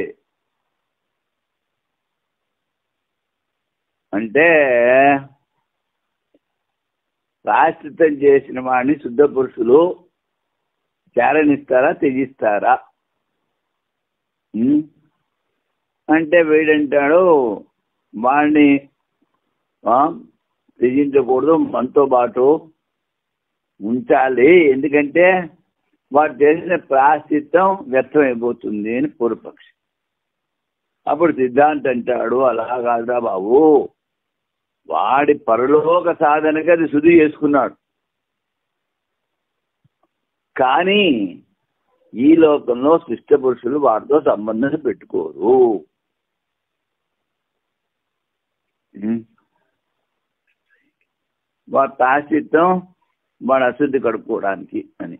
అంటే ప్రాశ్చిత్తం చేసిన వాడిని శుద్ధ పురుషులు చారణిస్తారా త్యజిస్తారా అంటే వీడంటాడు వాడిని త్యజించకూడదు, మనతో పాటు ఉంచాలి, ఎందుకంటే వాడు చేసిన ప్రాశ్చిత్తం వ్యర్థమైపోతుంది అని పూర్వపక్షి. అప్పుడు సిద్ధాంతం అంటాడు అలా కాదురా బాబు, వాడి పరలోక సాధనకి అది శుద్ధి చేసుకున్నాడు, కానీ ఈ లోకంలో శిష్ట పురుషులు వాడితో సంబంధం పెట్టుకోరు. వాడి ప్రాశ్చిత్తం వాడు అశుద్ధి కడుక్కోవడానికి అని.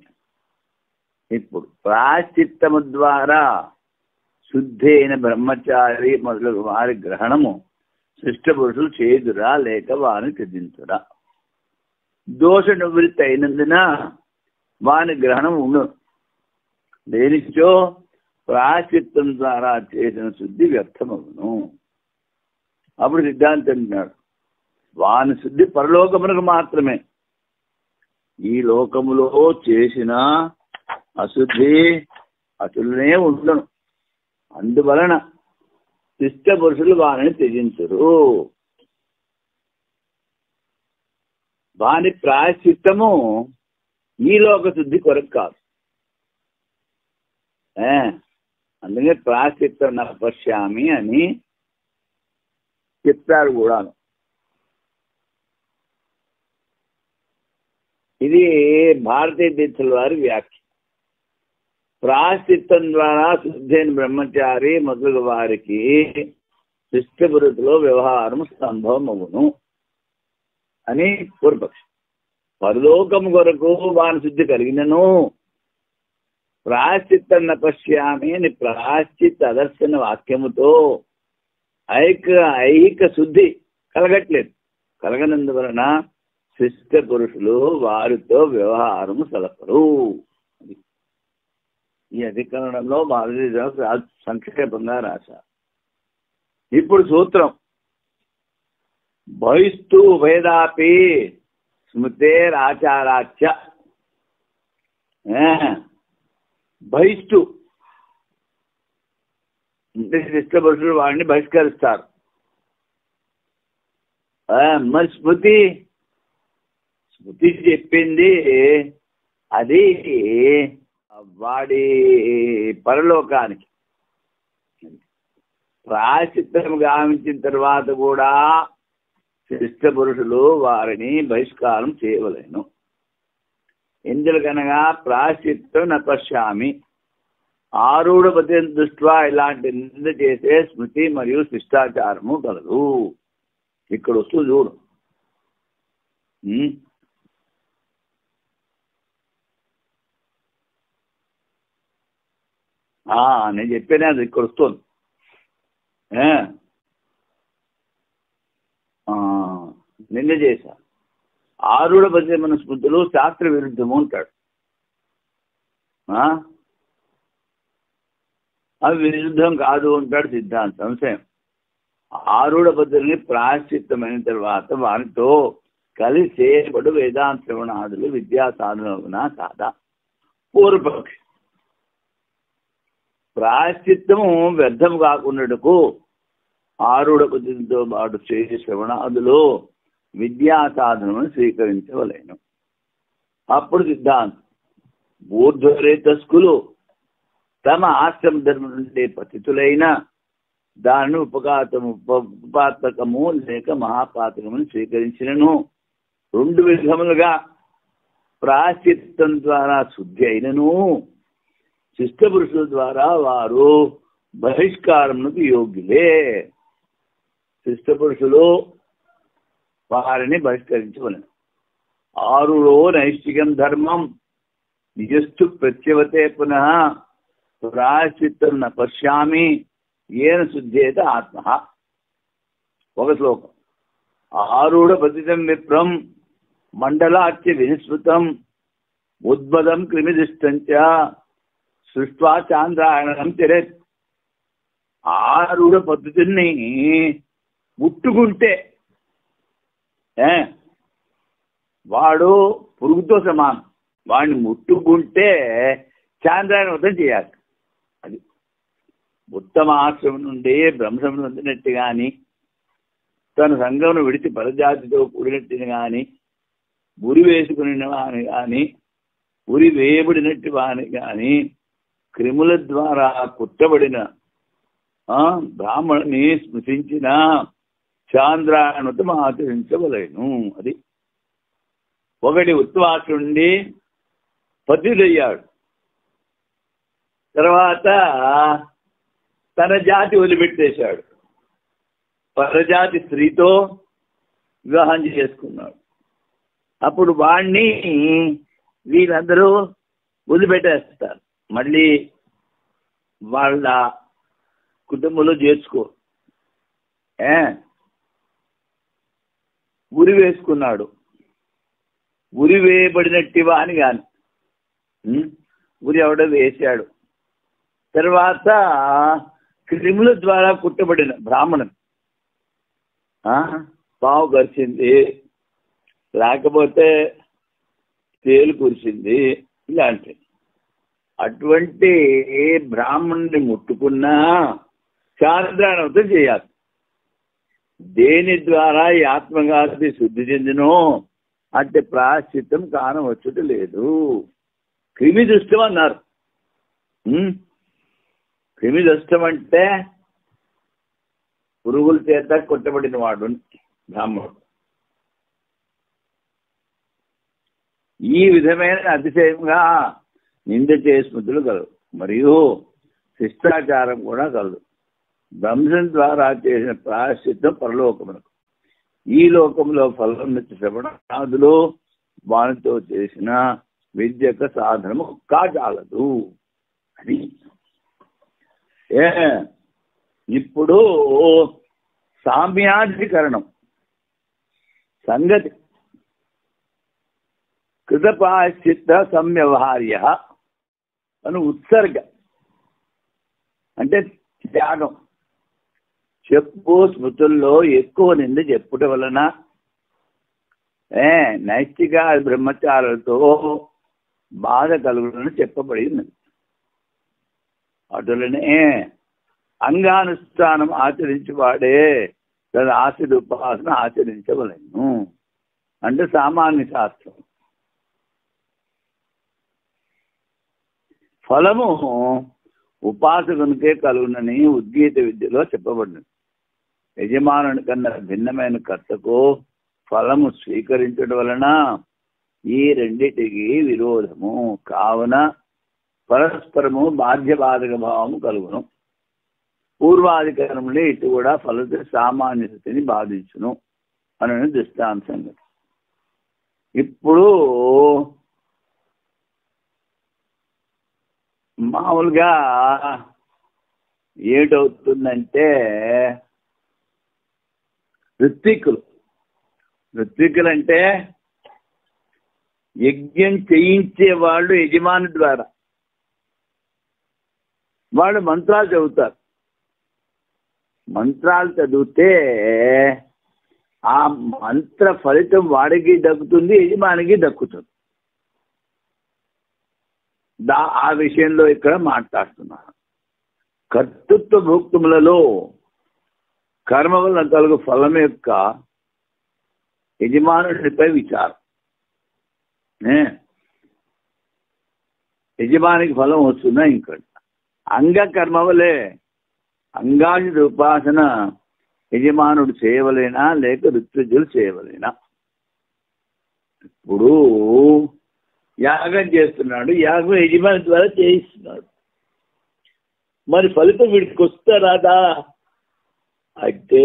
ఇప్పుడు ప్రాశ్చిత్తము ద్వారా శుద్ధి అయిన బ్రహ్మచారి మొదలగు వారి గ్రహణము శిష్ట పురుషులు చేదురా లేక వారిని త్యజించురా. దోష నివృత్తి అయినందున వాని గ్రహణం ఉండు, దేనిచో ప్రాశ్చిత్తం ద్వారా చేసిన శుద్ధి వ్యర్థమవును. అప్పుడు సిద్ధాంతం అంటున్నాడు వాని శుద్ధి పరలోకమునకు మాత్రమే, ఈ లోకములో చేసిన అశుద్ధి అటులనే ఉండను. అందువలన శిష్ట పురుషులు వారిని త్యజించరు. వాని ప్రాయశ్చిత్తము ఈ లోక శుద్ధి కొరకు కాదు. అందుకే ప్రాయశ్చిత్తం నపశ్యామి అని చెప్తారు కూడా. ఇది భారతీయ తీర్థుల వారి వ్యాఖ్య. ప్రాశ్చిత్తం ద్వారా శుద్ధైన బ్రహ్మచారి మొదలు వారికి శిష్టపురుతిలో వ్యవహారం సంభవం అవును అని పూర్వపక్షం. పరలోకము కొరకు వాని శుద్ధి కలిగినను ప్రాశ్చిత్తం నపశ్యామి అని ప్రాశ్చిత్ అదర్శన వాక్యముతో ఐహిక శుద్ధి కలగట్లేదు. కలగనందువలన శిష్ట పురుషులు వారితో వ్యవహారము సలపరు. ఈ అధికరణంలో భారతీయ సంక్షేపంగా రాశారు. ఇప్పుడు సూత్రం బహిస్తు ఉభయదాపి స్మృతేరాచారాచ. బహిస్తు అంటే శిష్ట పురుషులు వాడిని బహిష్కరిస్తారు. మరి స్మృతి చెప్పింది అది వాడి పరలోకానికి. ప్రాయశ్చిత్తం గావించిన తర్వాత కూడా శిష్ట పురుషులు వారిని బహిష్కారం చేయవలేను. ఎందుకనగా ప్రాయశ్చిత్తం నపశ్యామి ఆరూఢపతి దృష్ట్యా ఇలాంటి నింద చేసే స్మృతి మరియు శిష్టాచారము కలదు. ఇక్కడ వస్తూ చూడు. నేను చెప్పానే అది ఇక్కడ వస్తుంది. నిన్న చేశా ఆరూఢపతి మన స్మృతులు శాస్త్ర విరుద్ధము అంటాడు. అవి విరుద్ధం కాదు అంటాడు సిద్ధాంత సంశయం. ఆరూఢ పద్ధతిని ప్రాయశ్చిత్తమైన తర్వాత వారితో కలిసి చేయబడు వేదాంత శ్రవణాదులు విద్యా సాధన కాదా? పూర్వపక్షి ప్రాయశ్చిత్తము వ్యర్థము కాకుండాకు ఆరూఢ పద్ధతితో పాటు చేసే శ్రవణాదులు విద్యా సాధనను స్వీకరించవలేను. అప్పుడు సిద్ధాంతం ఊర్ధ్వరేతస్కులు తమ ఆశ్రమ ధర్మం నుండి పతితులైన దానిని ఉపాత్మకము లేక మహాపాతకమును స్వీకరించినను రెండు విధములుగా ప్రాశ్చిత్తం ద్వారా శుద్ధి అయినను శిష్ట పురుషుల ద్వారా వారు బహిష్కారమునకు యోగ్యులే. శిష్ట పురుషులు వారిని బహిష్కరించవలను. ఆరులో నైష్టికం ధర్మం నిజస్థు ప్రత్యవతే పునః ప్రాయశ్చిత్తం న పశ్యామి ఏన శుద్ధేత ఆత్మ. ఒక శ్లోకం. ఆరూఢ పతితం విప్రం మండలాచ్య వినిస్మృతం ఉద్భదం క్రిమిదిష్టంచ సృష్ట్వా చాంద్రాయణం చరేత్. ఆరూఢ పద్ధతిని ముట్టుకుంటే వాడు పురుగుతో సమానం. వాడిని ముట్టుకుంటే చాంద్రాయణ వ్రతం చేయాలి. అది ఉత్తమ ఆశ్రమం నుండి బ్రహ్మం పొందినట్టు కానీ తన సంఘమును విడిచి పరజాతితో కూడినట్టుని కానీ ఉరి వేసుకుని వాని కానీ ఉరి వేయబడినట్టు వాని కానీ క్రిముల ద్వారా కుట్టబడిన బ్రాహ్మణుని స్మృతించిన చాంద్రాయణతం ఆచరించవలేను. అది ఒకటి ఉత్తమాశ్రమం నుండి పతితుడయ్యాడు. తర్వాత తన జాతి వదిలిపెట్టేశాడు. పరజాతి స్త్రీతో వివాహం చేసుకున్నాడు. అప్పుడు వాణ్ణి వీళ్ళందరూ వదిలిపెట్టేస్తారు. మళ్ళీ వాళ్ళ కుటుంబంలో చేర్చుకో. ఉరి వేసుకున్నాడు. ఉరి వేయబడినట్టివా అని కాని ఉరి ఎవడో వేశాడు. తర్వాత క్రిముల ద్వారా కుట్టబడిన బ్రాహ్మణం పావు కరిచింది, లేకపోతే తేలు కురిసింది, ఇలాంటి అటువంటి బ్రాహ్మణుని ముట్టుకున్నా చాంద్రాయణం చేయాలి. దేని ద్వారా ఈ ఆత్మగాది శుద్ధి చెందినో అంటే ప్రాశ్చిత్తం కానవచ్చుట లేదు. క్రిమి దుష్టం అన్నారు. క్రిమి దుష్టం అంటే పురుగుల చేత కొట్టబడిన వాడు బ్రాహ్మణుడు. ఈ విధమైన అతిశయంగా నింద స్మృతులు కలవు. మరియు శిష్టాచారం కూడా కలదు. బ్రహ్మం ద్వారా చేసిన ప్రాయశ్చిత్తం పరలోకమునకు, ఈ లోకంలో ఫలం శ్రవణాదులు వానితో చేసిన విద్యక సాధనము కాజాలదు అని. ఇప్పుడు సామ్యాధికరణం సంగతి కృతపాశ్చిత్త సంవ్యవహార్య అని ఉత్సర్గ అంటే త్యాగం. చెప్పు స్మృతుల్లో ఎక్కువ నింద చెప్పుట వలన నైష్టిక బ్రహ్మచారులతో బాధ కలుగులని చెప్పబడింది. అటులనే అంగానుష్ఠానం ఆచరించేవాడే తన ఆశ్రిత ఉపాసన ఆచరించవలను అంటే సామాన్య శాస్త్రం. ఫలము ఉపాసకునికే కలుగునని ఉద్గీత విద్యలో చెప్పబడినది. యజమానుని కన్నా భిన్నమైన కర్తకు ఫలము స్వీకరించడం వలన ఈ రెండిటికి విరోధము కావున పరస్పరము బాధ్యబాధక భావము కలుగును. పూర్వాధికారంలో ఇటు కూడా ఫలిత సామాన్య స్థితిని బాధించును అనే దృష్టాంతం. ఇప్పుడు మామూలుగా ఏటవుతుందంటే ఋత్విక్కులు అంటే యజ్ఞం చేయించే వాళ్ళు యజమాని ద్వారా వాళ్ళు మంత్రాలు చదువుతారు. మంత్రాలు చదివితే ఆ మంత్ర ఫలితం వాడికి దక్కుతుంది, యజమానికి దక్కుతుంది. ఆ విషయంలో ఇక్కడ మాట్లాడుతున్నారు. కర్తృత్వ భోక్తములలో కర్మ వల్ల కలుగు ఫలం యొక్క యజమానుడిపై విచారం. యజమానికి ఫలం వస్తుందా? ఇంకా అంగకర్మ వలె అంగాజుడి ఉపాసన యజమానుడు చేయవలేనా లేక ఋత్విజులు చేయవలేనా? ఇప్పుడు యాగం చేస్తున్నాడు, యాగం యజమాని ద్వారా చేయిస్తున్నాడు. మరి ఫలితం వీడికి వస్తా రాదా? అయితే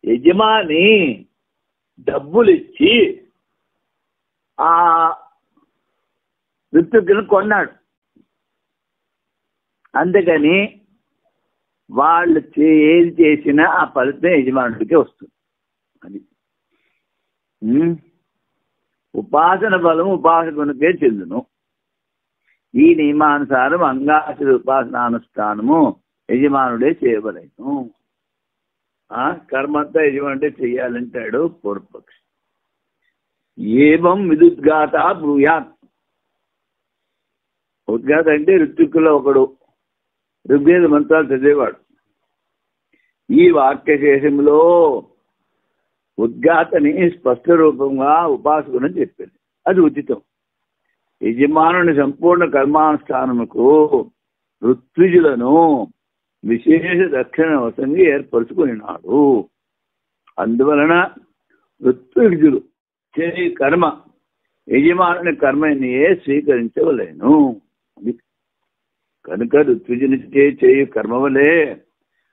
యజమాని డబ్బులు ఇచ్చి ఆ ఋత్వికులను కొన్నాడు. అందుకని వాళ్ళు ఏది చేసినా ఆ ఫలితం యజమానుడికి వస్తుంది. అది ఉపాసన బలం ఉపాసకునికే చెందును. ఈ నియమానుసారం అంగాసుర ఉపాసనానుష్ఠానము యజమానుడే చేయవలేను. కర్మంతా యజమానుడే చెయ్యాలంటాడు పూర్వపక్షి. ఏవం విదుద్గాత బ్రూయాత్. ఉద్గాత అంటే ఋత్విక్కుల్లో ఒకడు, ఋగ్వేద మంత్రాలు చదివేవాడు. ఈ వాక్యశేషంలో ఉద్గాతని స్పష్ట రూపంగా ఉపాసకుని చెప్పింది. అది ఉచితం. యజమానుని సంపూర్ణ కర్మానుష్ఠానముకు ఋత్విజులను విశేష దక్షిణ వశంగా ఏర్పరచుకున్నాడు. అందువలన ఋత్విజులు చేయ కర్మ యజమానుని కర్మనియే స్వీకరించవలేను. కనుక ఋత్విజుని చేయు కర్మ వలె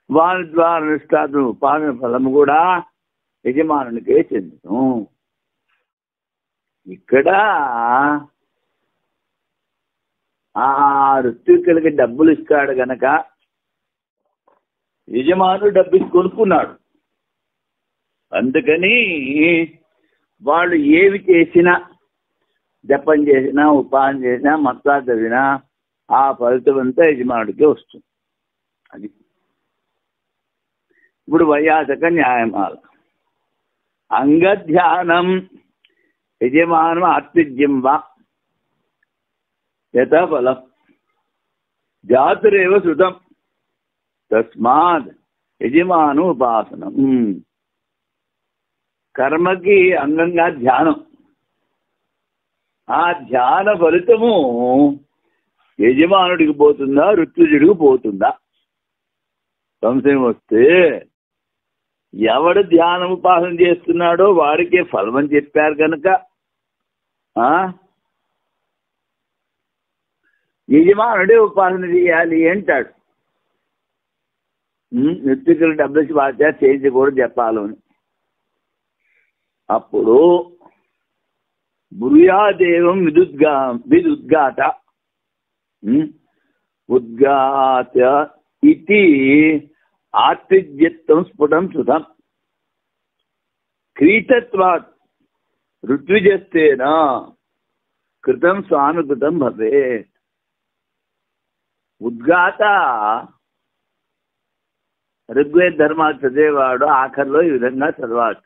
వారి ద్వారా అనుష్ఠాన ఉపాసన ఫలము కూడా యజమానునికే చెందును. ఇక్కడ ఆ ఋత్వికులకి డబ్బులు ఇస్తాడు గనక యజమానుడు డబ్బు కొనుక్కున్నాడు. అందుకని వాళ్ళు ఏవి చేసినా, జపం చేసినా, ఉపాసన చేసినా, మంత్రాలు చదివినా ఆ ఫలితం అంతా యజమానుడికే వస్తుంది. అది ఇప్పుడు వైయాసక న్యాయమాల. అంగధ్యానం యజమానం ఆత్మజ్యం వా యథా ఫలం జాతురేవ శృతం తస్మాత్ యజమాను ఉపాసనం. కర్మకి అంగంగా ధ్యానం. ఆ ధ్యాన ఫలితము యజమానుడికి పోతుందా ఋత్విజుడికి పోతుందా? సంశయం వస్తే ఎవడు ధ్యానం ఉపాసన చేస్తున్నాడో వాడికే ఫలం అని చెప్పారు కనుక యజమానుడే ఉపాసన చేయాలి అంటాడు. ఋత్వికులు డబ్బులు బాధ్యత చేయించకూడదు చెప్పాలని. అప్పుడు బ్రూయాదేవం విదుద్గాత ఉద్గాత ఇది ఆత్విజ్యత్వం స్ఫుటం శృతం క్రీతత్వాత్ ఋత్విజస్తేన కృతం స్వానుకృతం భవేత్. ఉద్గాత ఋగ్వేద ధర్మాలు చదివేవాడు ఆఖరిలో ఈ విధంగా చదవాలి.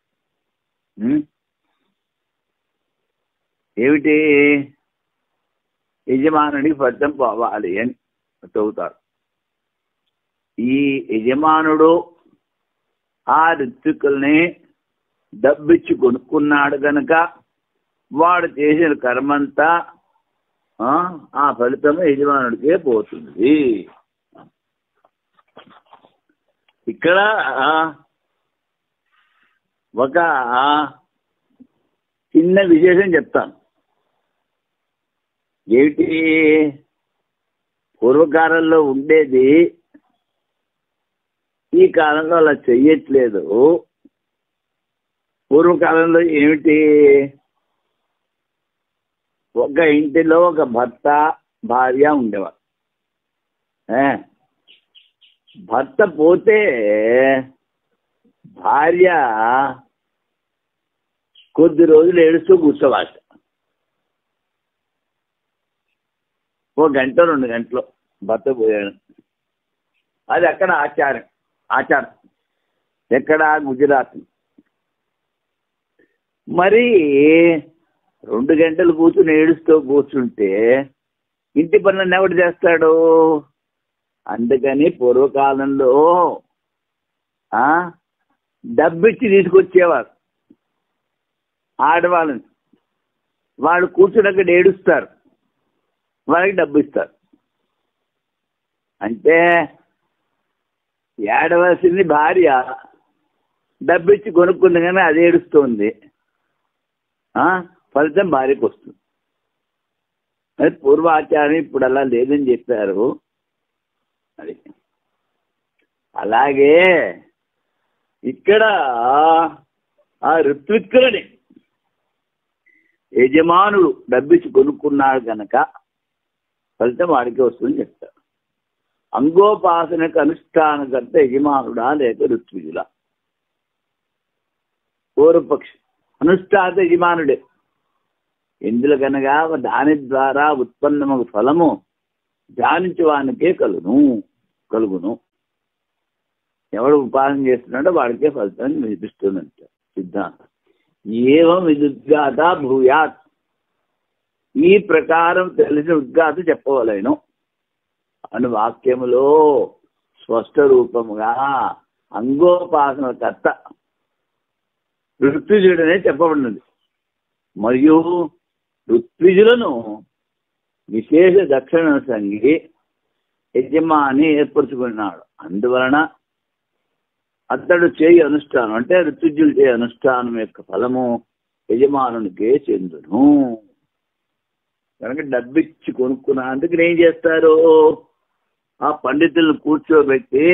ఏమిటి? యజమానుడికి ఫలితం పోవాలి అని చదువుతారు. ఈ యజమానుడు ఆ ఋత్వికుల్ని డబ్బిచ్చి కొనుక్కున్నాడు కనుక వాడు చేసిన కర్మంతా ఆ ఫలితం యజమానుడికే పోతుంది. ఇక్కడ ఒక చిన్న విశేషం చెప్తాను. ఏమిటి? పూర్వకాలంలో ఉండేది ఈ కాలంలో అలా చెయ్యట్లేదు. పూర్వకాలంలో ఏమిటి? ఒక ఇంటిలో ఒక భర్త భార్య ఉండేవారు. భర్త పోతే భార్య కొద్ది రోజులు ఏడుస్తూ కూర్చోవాలి. 1 గంట 2 గంటలు భర్త పోయాడు. అది అక్కడ ఆచారం ఎక్కడ? గుజరాత్. మరి 2 గంటలు కూర్చుని ఏడుస్తూ కూర్చుంటే ఇంటి పనులన్నీ ఎవడు చేస్తాడు? అందుకని పూర్వకాలంలో డబ్బిచ్చి తీసుకొచ్చేవారు ఆడవాళ్ళని. వాళ్ళు కూర్చుని అక్కడ ఏడుస్తారు, వాళ్ళకి డబ్బు ఇస్తారు. అంటే ఏడవలసింది భార్య, డబ్బిచ్చి కొనుక్కుంది కానీ అది ఏడుస్తుంది, ఫలితం భార్యకు వస్తుంది. అది పూర్వాచారం. ఇప్పుడు అలా లేదని చెప్పారు. అది అలాగే ఇక్కడ ఆ ఋత్విక్కులని యజమానుడు డబ్బిచ్చి కొనుక్కున్నాడు కనుక ఫలితం వాడికి వస్తుందని చెప్తారు. అంగోపాసనకు అనుష్ఠానకర్త యజమానుడా లేక ఋత్విజులా? పూర్వపక్షి. అనుష్ఠాత యజమానుడే. ఎందులో కనుక దాని ద్వారా ఉత్పన్నమగు ఫలము ధ్యానించేవానికే కలుగును. ఎవడు ఉపాసన చేస్తున్నాడో వాడికే ఫలితాన్ని వినిపిస్తుందంట సిద్ధాంతం. ఏవం విదుద్గాత భూయాత్. ఈ ప్రకారం తెలిసిన ఉద్గాత చెప్పవలేను అని వాక్యములో స్పష్ట రూపముగా అంగోపాసన కర్త ఋత్విజుడనే చెప్పబడినది. మరియు ఋత్విజులను విశేష దక్షిణ సంగి యజమాని ఏర్పరచుకున్నాడు. అందువలన అతడు చేయి అనుష్ఠానం అంటే ఋత్విజులు చేయ అనుష్ఠానం యొక్క ఫలము యజమానునికే చెందును. కనుక డబ్బిచ్చి కొనుక్కున్నా అందుకని ఏం చేస్తారు? ఆ పండితులను కూర్చోబెట్టి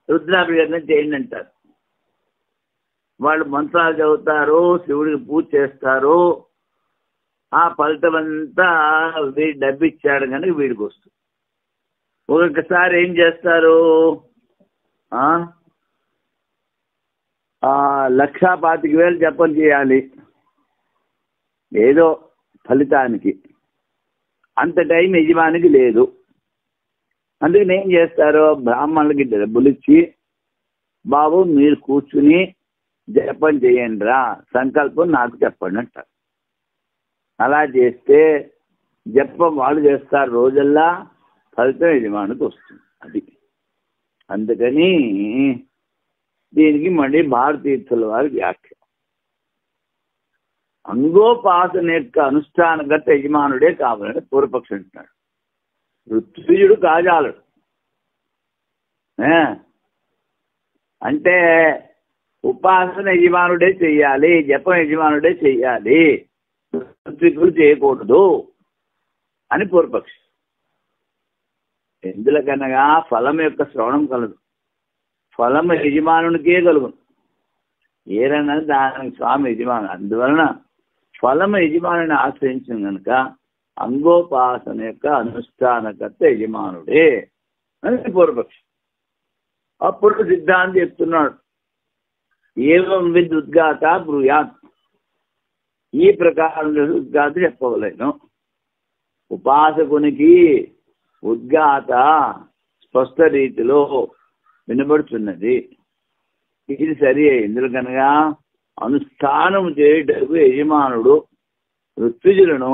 రుద్రాభిషేకం చేయండి అంటారు. వాళ్ళు మంత్రాలు చదువుతారు, శివుడికి పూజ చేస్తారు. ఆ ఫలితం అంతా వీడి డబ్బిచ్చాడు కనుక వీడికి వస్తుంది. ఒక్కొక్కసారి ఏం చేస్తారు? 1,25,000 జపం చేయాలి ఏదో ఫలితానికి. అంత టైం యజమానికి లేదు. అందుకని ఏం చేస్తారు? బ్రాహ్మణులకి డబ్బులు ఇచ్చి, బాబు మీరు కూర్చుని జపం చేయండి రా, సంకల్పం నాకు చెప్పండి అంటారు. అలా చేస్తే జపం వాళ్ళు చేస్తారు రోజల్లా, ఫలితం యజమానికి వస్తుంది. అది అందుకని దీనికి మళ్ళీ భారతీర్థుల వారి వ్యాఖ్య. అంగోపాసన యొక్క అనుష్ఠానగత యజమానుడే కావాలని పూర్వపక్షం అంటున్నాడు. ఋత్విజుడు కాజాలడు. అంటే ఉపాసన యజమానుడే చెయ్యాలి, జపం యజమానుడే చెయ్యాలి, ఋత్వికులు చేయకూడదు అని పూర్వపక్షం. ఎందుకనగా ఫలం యొక్క శ్రవణం కలదు, ఫలం యజమానునికే కలుగును. ఏరన్నా దానికి స్వామి యజమాని. అందువలన ఫలము యజమానిని ఆశ్రయించిన కనుక అంగోపాసన యొక్క అనుష్ఠానకర్త యజమానుడే అని పూర్వపక్షం. అప్పుడు సిద్ధాంతి చెప్తున్నాడు, ఏవం విద్ ఉద్గాత బ్రూయాత్, ఈ ప్రకారం ఉద్గాత చెప్పవలేను. ఉపాసకునికి ఉద్గాత స్పష్ట రీతిలో వినబడుతున్నది. ఇది సరి. ఎందుకనగా అనుష్ఠానం చేయుటకు యజమానుడు ఋత్విజులను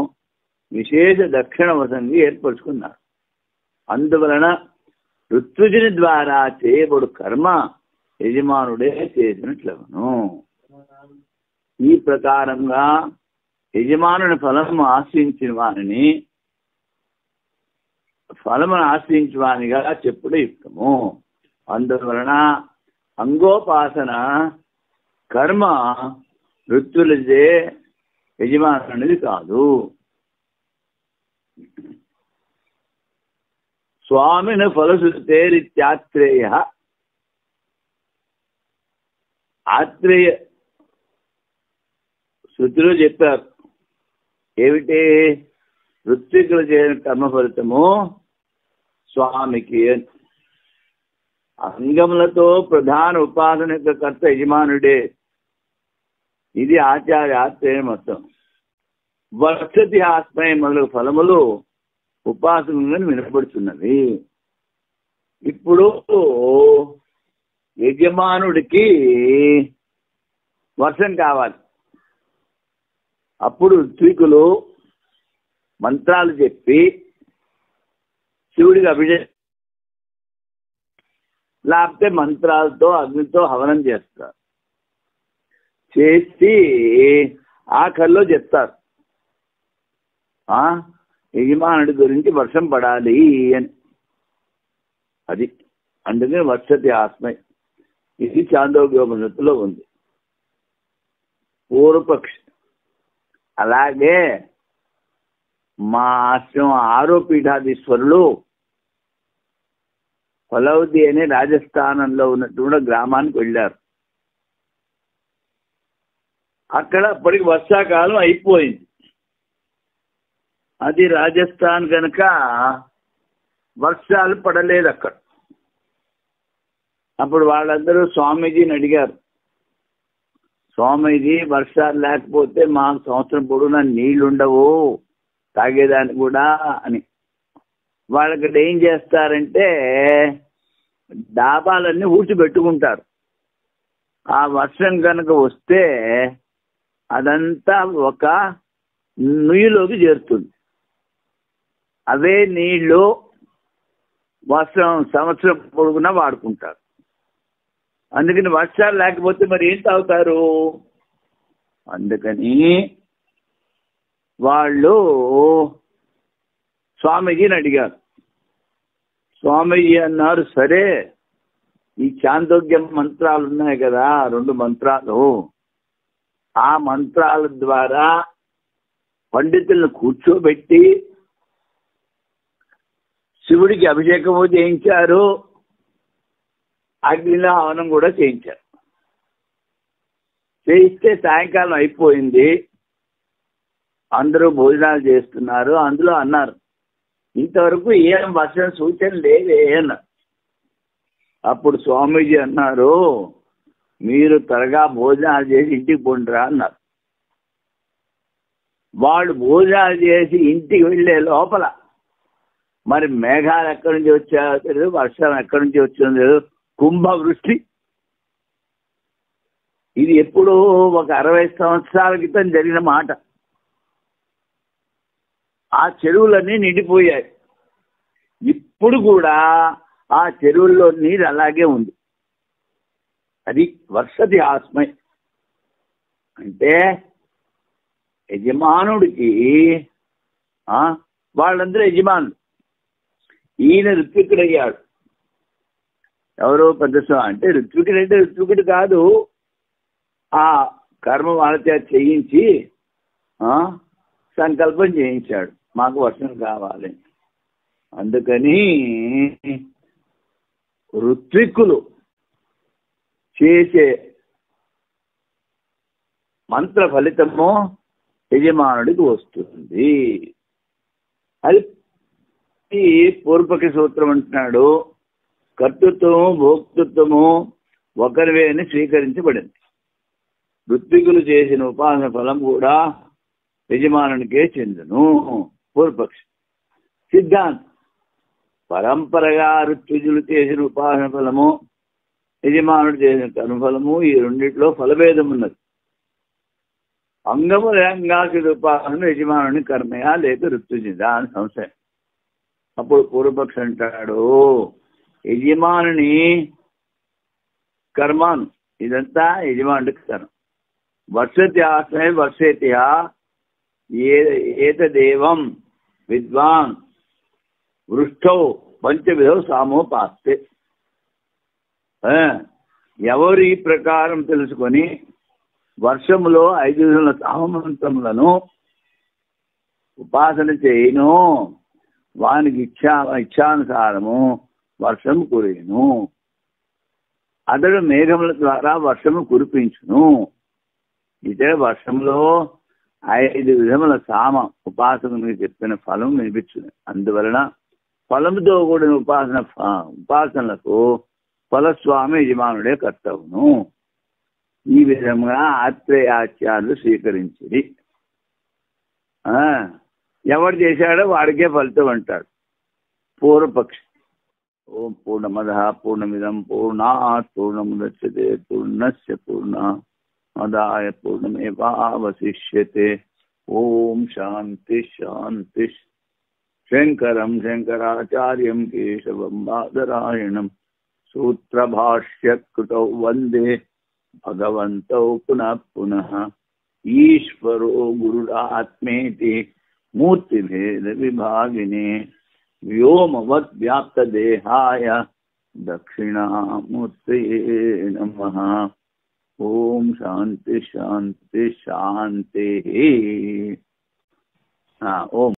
విశేష దక్షిణ వశంగా ఏర్పరచుకున్నాడు. అందువలన ఋత్విజుని ద్వారా చేయబడు కర్మ యజమానుడే చేసినట్లవను. ఈ ప్రకారంగా యజమానుని ఫలము ఆశ్రయించిన వానిగా చెప్పుడు యుక్తము. అందువలన అంగోపాసన కర్మ ఋత్వులదే యజమానునిది కాదు. స్వామిని ఫలశ్రుతేరిత్యాత్రేయ, ఆత్రేయ శృతిలో చెప్పారు. ఏమిటి? ఋత్వికులు చేయని కర్మ ఫలితము స్వామికి. అంగములతో ప్రధాన ఉపాసన యొక్క కర్త యజమానుడే. ఇది ఆచార్య మొత్తం. వర్షతి ఆస్మయ మొదలగు ఫలములు ఉపాసనని వినపడుతున్నవి. ఇప్పుడు యజమానుడికి వర్షం కావాలి. అప్పుడు ఋత్వికులు మంత్రాలు చెప్పి శివుడికి అభిషేకం, లేకపోతే మంత్రాలతో అగ్నితో హవనం చేస్తారు. చేసి ఆఖరిలో చెప్తారు యజమానుడి గురించి వర్షం పడాలి అని. అది అందుకని వర్షతి ఆస్మై. ఇది చాందోగ్యోపనిషత్తులో ఉంది. పూర్వపక్షి. అలాగే మా ఆశ్రమం ఆరోపీఠాధీశ్వరులు ఫలౌది అనే రాజస్థానంలో ఉన్నటువంటి గ్రామానికి వెళ్ళారు. అక్కడ అప్పటికి వర్షాకాలం అయిపోయింది. అది రాజస్థాన్ కనుక వర్షాలు పడలేదు అక్కడ. అప్పుడు వాళ్ళందరూ స్వామీజీని అడిగారు, స్వామీజీ వర్షాలు లేకపోతే మాకు సంవత్సరం పొడవునా నీళ్లు ఉండవు తాగేదానికి కూడా అని. వాళ్ళకి ఏం చేస్తారంటే డాబాలన్నీ ఊడ్చిపెట్టుకుంటారు. ఆ వర్షం కనుక వస్తే అదంతా ఒక నుయ్యిలోకి చేరుతుంది. అవే నీళ్లు సంవత్సరం పొడుగునా వాడుకుంటారు. అందుకని వర్షాలు లేకపోతే మరి ఏం తాగుతారు? అందుకని వాళ్ళు స్వామీజీని అడిగారు. స్వామీజీ అన్నారు, సరే ఈ చాందోగ్యం మంత్రాలు ఉన్నాయి కదా, 2 మంత్రాలు, ఆ మంత్రాల ద్వారా పండితులను కూర్చోబెట్టి శివుడికి అభిషేకము చేయించారు, అగ్నిలో హవనం కూడా చేయించారు. చేయిస్తే సాయంకాలం అయిపోయింది, అందరూ భోజనాలు చేస్తున్నారు. అందులో అన్నారు, ఇంతవరకు ఏం వర్షం సూచన లేదే అన్నారు. అప్పుడు స్వామీజీ అన్నారు, మీరు త్వరగా భోజనాలు చేసి ఇంటికి పోండిరా అన్నారు. వాళ్ళు భోజనాలు చేసి ఇంటికి వెళ్ళే లోపల మరి మేఘాలు ఎక్కడి నుంచి వచ్చాయో తెలియదు, వర్షం ఎక్కడి నుంచి వచ్చిందో తెలియదు, కుంభవృష్టి. ఇది ఎప్పుడో ఒక 60 సంవత్సరాల క్రితం జరిగిన మాట. ఆ చెరువులన్నీ నిండిపోయాయి. ఇప్పుడు కూడా ఆ చెరువుల్లో నీరు అలాగే ఉంది. అది వర్షతి ఆస్మై. అంటే యజమానుడికి వాళ్ళందరూ యజమానులు. ఈయన ఋత్వికుడయ్యాడు. ఎవరో పెద్ద అంటే ఋత్వికుడు అంటే ఋత్వికుడు కాదు, ఆ కర్మ వాళ్ళ చేయించి సంకల్పం చేయించాడు, మాకు వర్షం కావాలి. అందుకని ఋత్వికులు చేసే మంత్ర ఫలితము యజమానుడికి వస్తుంది. అది పూర్వపక్ష సూత్రం అంటున్నాడు. కర్తృత్వము భోక్తృత్వము ఒకరివే అని స్వీకరించబడింది. ఋత్వికులు చేసిన ఉపాసన ఫలం కూడా యజమానునికే చెందును. పూర్వపక్ష సిద్ధాంతం పరంపరగా ఋత్వికులు చేసిన ఉపాసన ఫలము యజమానుడు చేసిన కర్మఫలము ఈ రెండిట్లో ఫలభేదం ఉన్నది. అంగము రంగాసిద ఉపాసన యజమానుని కర్మయా లేక ఋత్విజిదా అని సంశయం. అప్పుడు పూర్వపక్ష అంటాడు, యజమానుని కర్మాను ఇదంతా యజమానుడికి కర్మ. వర్షత్యాస్మే వర్షేత్యా ఏతదేవం విద్వాన్ వృష్టౌ పంచవిధౌ సామోపాస్తే. ఎవరు ఈ ప్రకారం తెలుసుకొని వర్షములో 5 విధముల సామమంత్రములను ఉపాసన చేయను వానికి ఇచ్ఛానుసారము వర్షము కురియును. అతడు మేఘముల ద్వారా వర్షము కురిపించును. ఇతర వర్షంలో 5 విధముల సామ ఉపాసకునికి చెప్పిన ఫలం వినిపించును. అందువలన ఫలముతో కూడిన ఉపాసనలకు ఫలస్వామి యజమానుడే కర్తవును. ఈ విధంగా ఆత్రేయాచార్యులు స్వీకరించింది. ఎవరు చేశాడో వాడికే ఫలితం అంటాడు పూర్వపక్షి. ఓం పూర్ణమదః పూర్ణమిదం పూర్ణాత్ పూర్ణముదచ్యతే పూర్ణస్య పూర్ణమాదాయ పూర్ణమేవావశిష్యతే. ఓం శాంతి శాంతి. శంకరం శంకరాచార్యం కేశవం బాదరాయణం సూత్రభాష్యకృతౌ వందే భగవంతౌ పునః పునః. ఈశ్వరో గురురాత్మేతి మూర్తిభేద విభాగినే వ్యోమవద్వ్యాప్తదేహాయ దక్షిణామూర్తయే నమః. ఓం శాంతి శాంతి శాంతి. ఓం